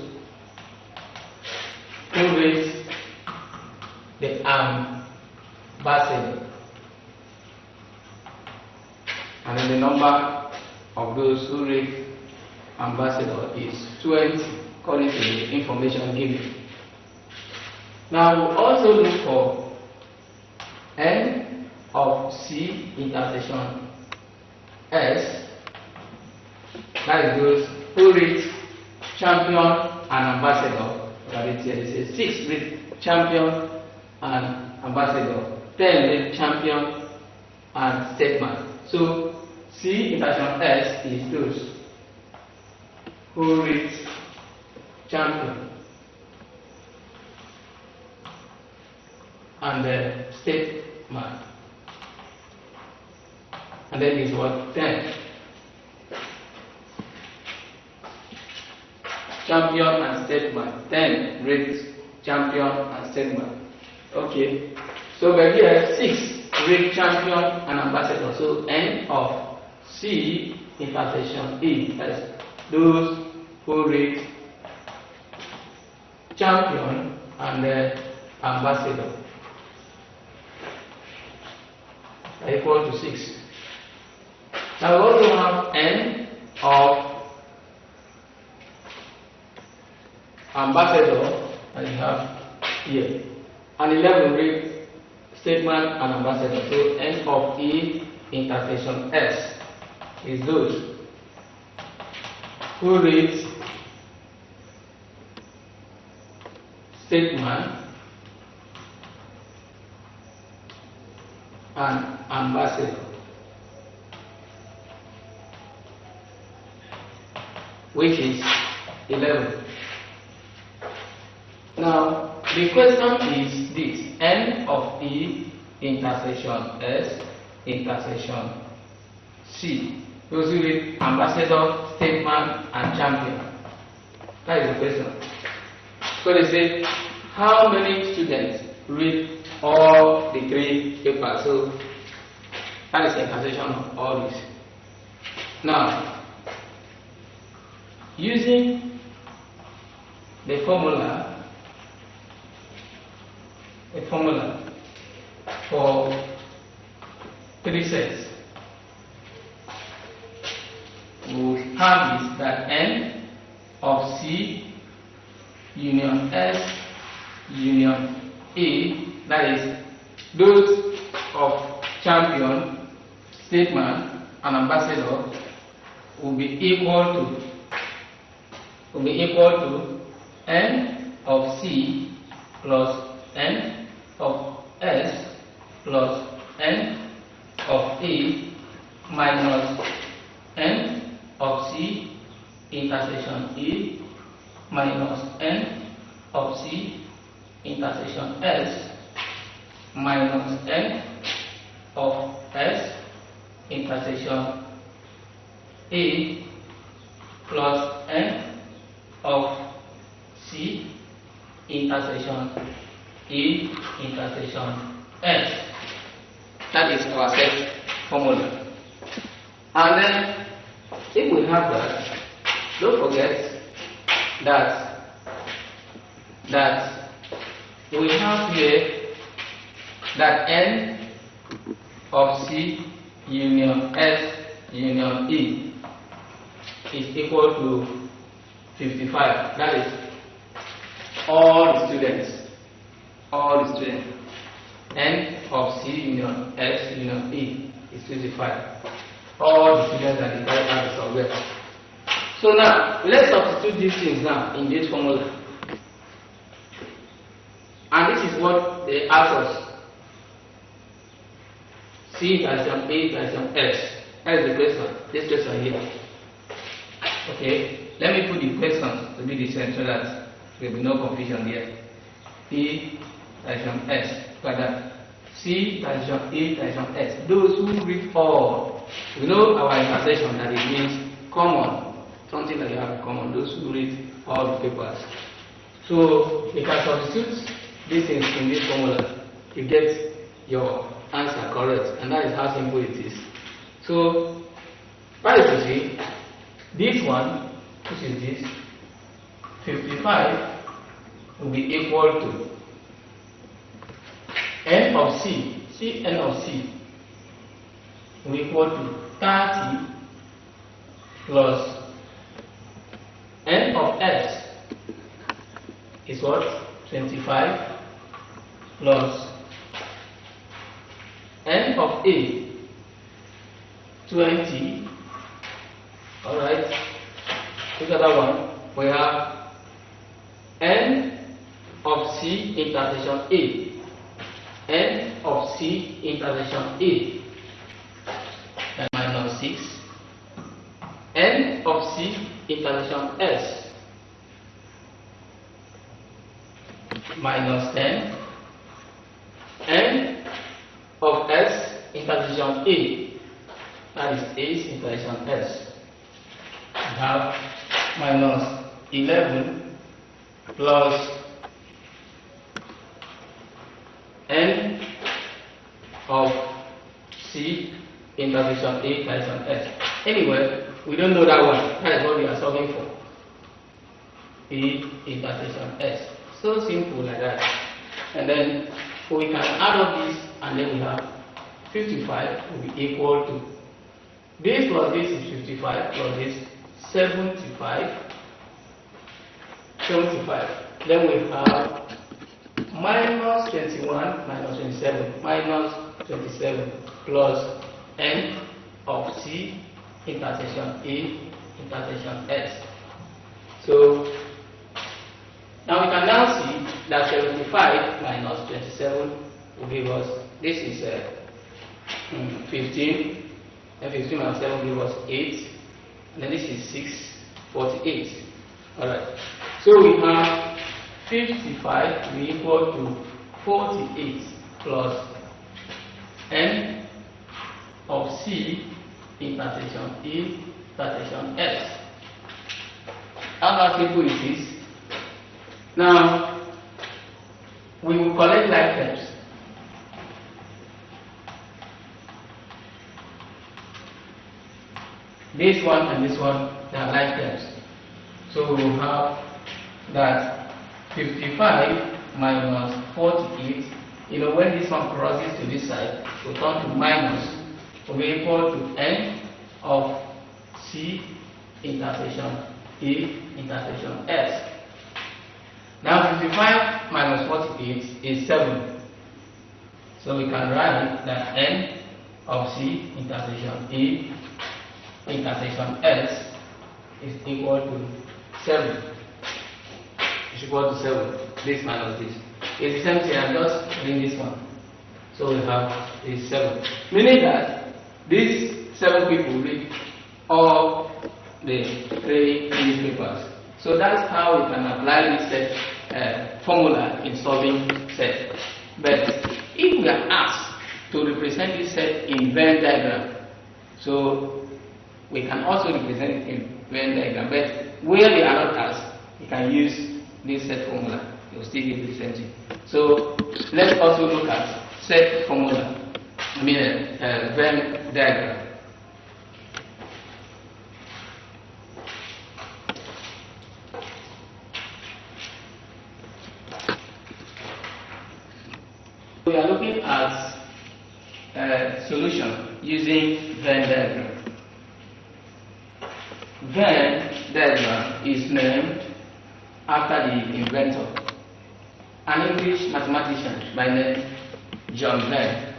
who read the ambassador, and then the number of those who read ambassador is 20, according to the information given. Now we also look for N of C intersection S, that is those who read champion and ambassador. That is 6 read champion and ambassador, 10 read champion and statesman. So C intersection S is those who read champion and the statesman, and then is what 10 champion and statesman, 10 read champion and statesman. Okay, so by here 6 read champion and ambassador. So N of C intersection E, that's those who read champion and ambassador, equal to 6. Now we also have N of ambassador, and you have here, and 11 read statement and ambassador. So N of E intersection S is those who read statement and ambassador, which is 11. Now the question is this: N of E intersection S intersection C. Those who read ambassador statement, and champion? That is the question. So they say, how many students read all the 3 papers? So that is the intersection of all this. Now, using the formula for 3 sets, we have this, that N of C union S union A, that is those of champion, statement, and ambassador, will be equal to N of C plus N of S plus N of A minus N of C intersection A minus N of C intersection S minus N of S intersection A plus N of C intersection A intersection S. That is our set formula. And then if we have that, don't forget that we have here that N of C union S union E is equal to 55. That is all the students. N of C union S union E is 55. All the students that the character is aware. So now let's substitute these things now in this formula. And this is what they ask us. C intersection A intersection S. That is the question. This question here. Okay. Let me put the questions to be the same so that there will be no confusion here. P intersection S. Like that. C intersection A intersection S. Those who read all, we know our intersection that it means common, something that you have in common. Those who read all the papers. So you can substitute these things in this formula to get your answer correct, and that is how simple it is. So, what is to say, this one, which is this, 55 will be equal to N of C, N of C will be equal to 30 plus N of S is what? 25 plus N of A 20. Alright, look at that one. We have N of C intersection A, N of C intersection A, and minus 6, N of C intersection S minus 10, N of S intersection A, that is A intersection S. We have minus 11 plus N of C intersection A intersection S. Anyway, we don't know that one. That is what we are solving for. A intersection S. So simple like that. And then we can add up this, and then we have 55 will be equal to this plus this is 55 plus this 75. Then we have minus 21 minus 27 minus 27 plus N of C intersection A intersection S. So now we can now see that 75 minus 27 will give us, this is 15, and 15 minus 7 will give us 8, and then this is 6, 48. Alright, so we have 55 will equal to 48 plus N of C intersection A intersection S. how simple it is. Now, we will collect like terms. This one and this one, they are like terms. So we will have that 55 minus 48. You know, when this one crosses to this side, we turn to minus, will be equal to n of C intersection E intersection S. Now 55 minus 48 is 7. So we can write that n of C intersection E intersection S is equal to 7. It's equal to 7. This minus this. It's the same thing, I'm just doing this one. So we have this 7. Meaning that these 7 people read all the 3 newspapers. So that's how we can apply this set formula in solving set. But if we are asked to represent this set in Venn diagram, so we can also represent it in Venn diagram. But where we are not asked, we can use this set formula. It will still give the same thing. So let's also look at set formula. I mean Venn diagram. We are looking at solution using Venn diagram. Venn diagram is named after the inventor, an English mathematician by name John Venn.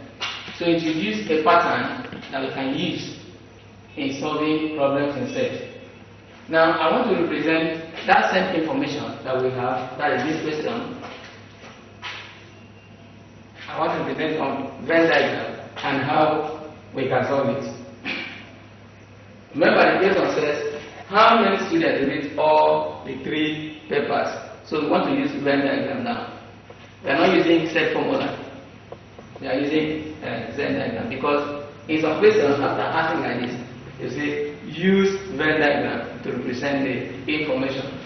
So it introduced a pattern that we can use in solving problems in set. Now I want to represent that same information that we have, that is this question. I want to present on Venn diagram and how we can solve it. Remember the question says, how many students read all the 3 papers? So we want to use Venn diagram now. We are not using set formula. We are using Venn diagram because in some questions after asking like this, you say use Venn diagram to represent the information.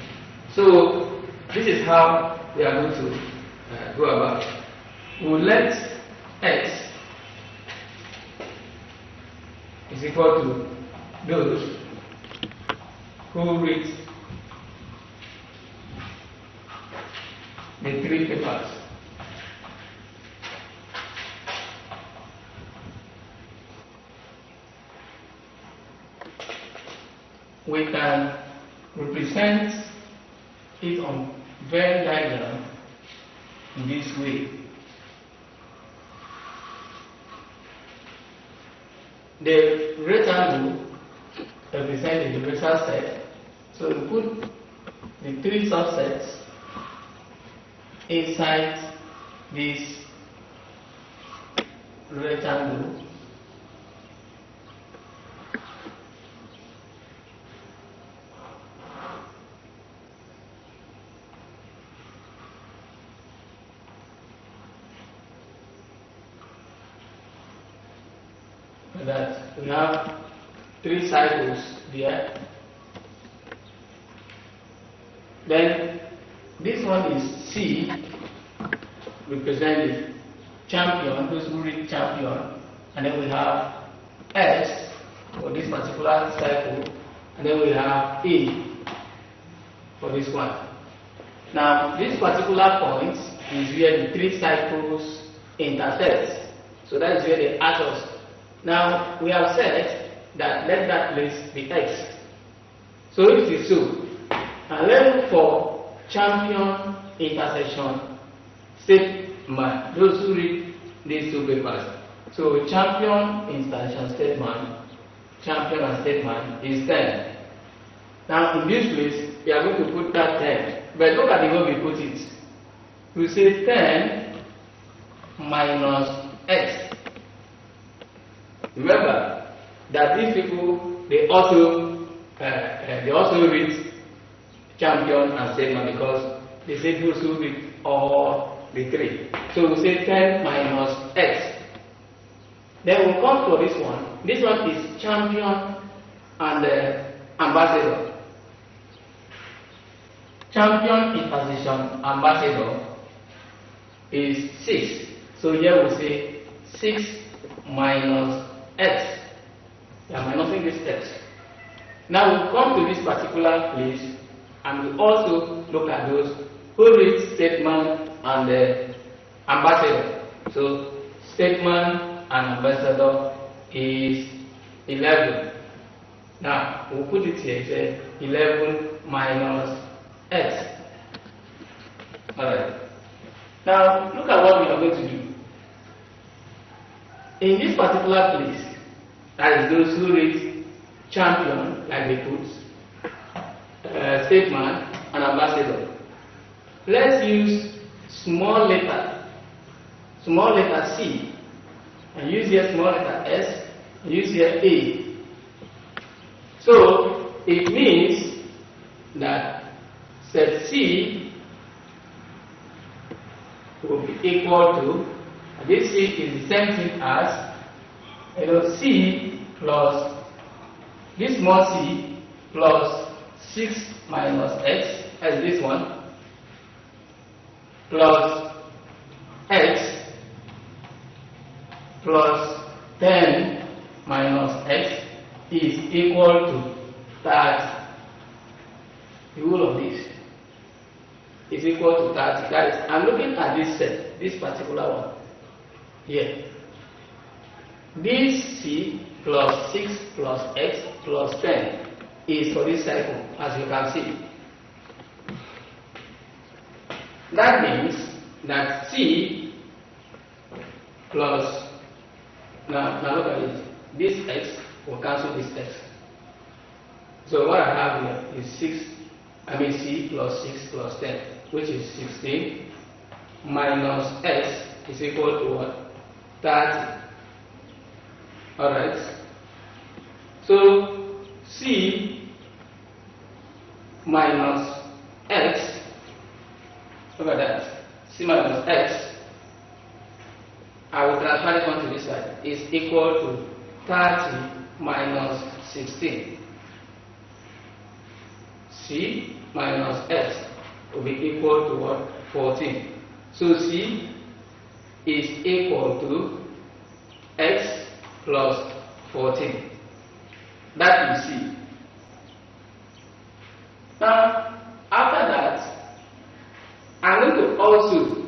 So this is how we are going to go about it. We will let x is equal to those who read the 3 papers. We can represent it on Venn diagram in this way. The rectangle represents the universal set. So we put the 3 subsets inside this rectangle. That we have 3 cycles there. Then this one is C, representing champion, those who read champion, and then we have S for this particular cycle, and then we have E for this one. Now this particular point is where the 3 cycles intersect. So that is where the atoms. Now we have said that let that place be X. So if it is so, and then for champion intersection statement, those who read these 2 papers. So champion intersection statement, champion and statement is 10. Now in this place, we are going to put that 10. But look at the way we put it. We say 10 minus X. Remember that these people, they also read champion and statement because they say those who read all the 3. So we say 10 minus X. Then we come for this one. This one is champion and ambassador. champion in position ambassador is 6. So here we say 6 minus x. We are minusing this x. Now we come to this particular place and we also look at those who read statesman and ambassador. So statesman and ambassador is 11. Now we'll put it here, say 11 minus x. Alright. Now look at what we are going to do. In this particular place, that is those who read champion, like they put, statesman and ambassador. Let's use small letter C, and use here small letter S, and use here A. So it means that set C will be equal to, this C is the same thing as C plus this small c plus 6 minus x, as this one, plus x plus 10 minus x is equal to that. The whole of this is equal to 30. That is, I'm looking at this set, this particular one here. This c plus 6 plus x plus 10 is for this cycle, as you can see. That means that c plus, now look at it, this x will cancel this x. So what I have here is c plus 6 plus 10, which is 16, minus x is equal to what? 30. Alright. So c minus x, look at that, c minus x, I will transfer it onto this side, is equal to 30 minus 16. C minus x will be equal to what? 14. So c is equal to x plus 14. That is c. Now, after that, I'm going to also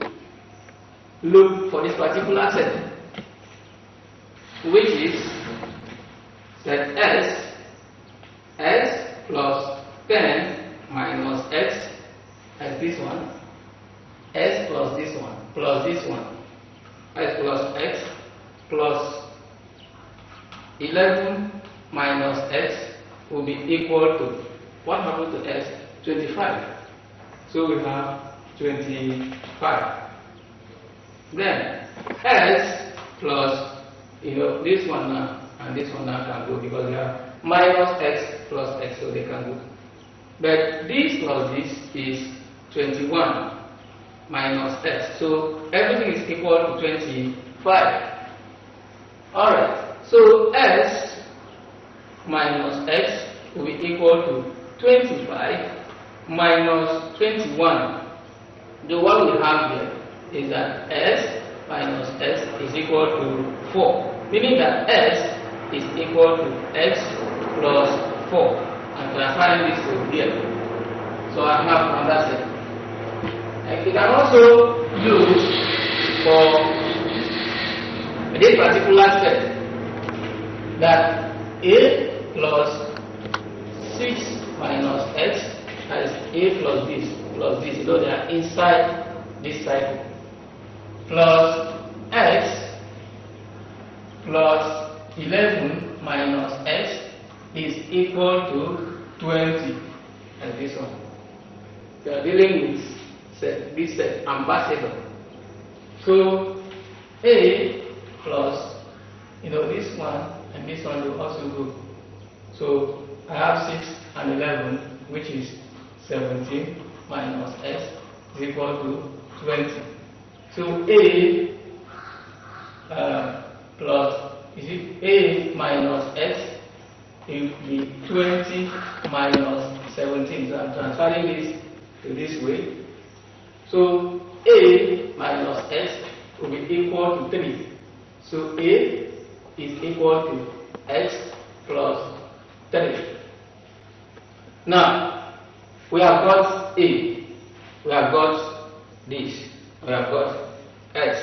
look for this particular set, which is set s plus 10 minus x, as this one, s plus this one, plus this one, s plus x plus 11 minus x will be equal to, what happened to x? 25. So we have 25. Then s plus, this one now and this one now can go, because we have minus x plus x, so they can go. But this plus this is 21 minus x, so everything is equal to 25. Alright. So s minus x will be equal to 25 minus 21. The one we have here is that s minus s is equal to 4, meaning that s is equal to x plus 4. I'm transferring this to here. So I have another set. And you can also use for this particular set that a plus 6 minus x, that is a plus this, they are inside this cycle, plus x plus 11 minus x is equal to 20, as this one. We are dealing with this set, ambassador. So a plus, this one and this one will also go. So I have 6 and 11, which is 17 minus x is equal to 20. So a plus, a minus x will be 20 minus 17. So I'm transferring this to this way. So A minus S will be equal to 3. So A is equal to X plus 3. Now, we have got A, we have got this, we have got X.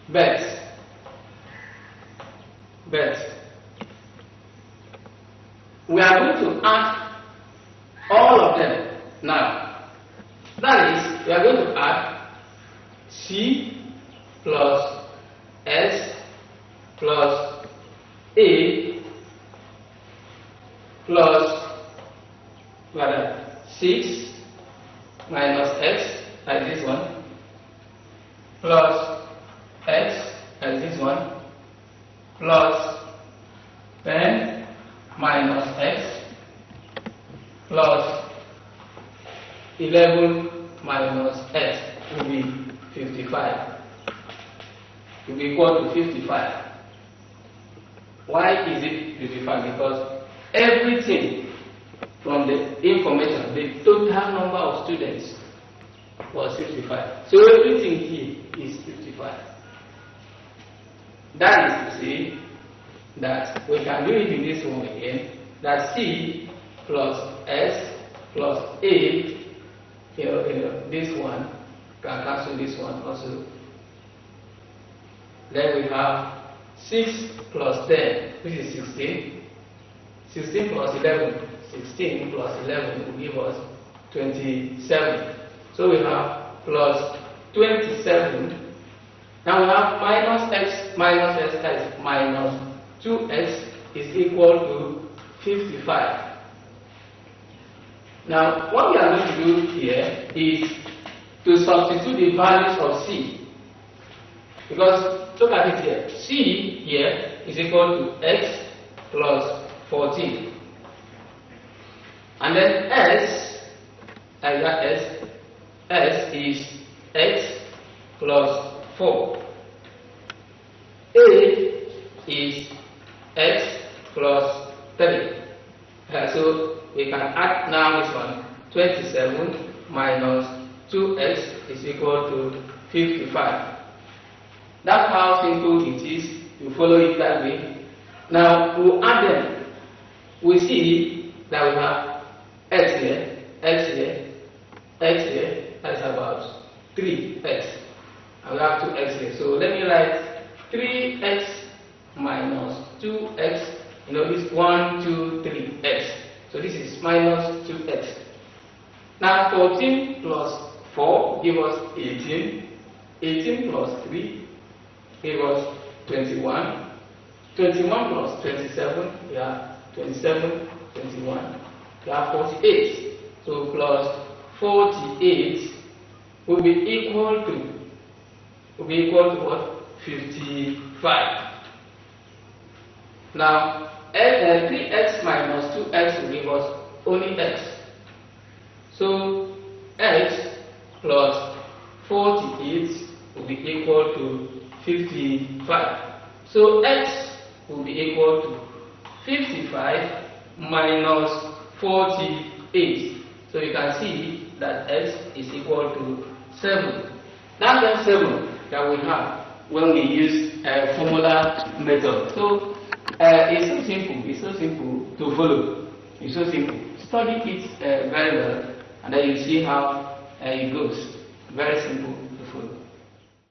But we are going to add all of them now. That is, we are going to add C plus S plus A plus 6 minus X as this one plus X as this one plus 10 minus X plus 11 minus X will be 55. It will be equal to 55. Why is it 55? Because everything from the information, the total number of students was 55. So everything here is 55. That is to say that we can do it in this one again, that C plus S plus A, this one can cancel this one also. Then we have 6 plus 10, which is 16. 16 plus 11, 16 plus 11 will give us 27. So we have plus 27. Now we have minus x minus x minus 2x is equal to 55. Now what we are going to do here is to substitute the values of C. Because look at it here. C here is equal to x plus 14. And then S is x plus 4. A is x plus 3. So we can add now this one. 27 minus 2x is equal to 55. That's how simple it is. You follow it that way. Now we'll add them. We see that we have x here, x here, x here. That's about 3x. And we have 2x here. So let me write 3x minus 2x. This 1, 2, 3x. So this is minus 2x. Now 14 plus 4 give us 18. 18 plus 3 give us 21. 21 plus 27, we have 27, 21, we have 48. So plus 48 will be equal to what? 55. Now 3x minus 2x will give us only x. So x plus 48 will be equal to 55. So x will be equal to 55 minus 48. So you can see that x is equal to 7. That's the 7 that we have when we use a formula method. So it's so simple. It's so simple to follow. It's so simple. Study it very well, and then you see how it goes. Very simple.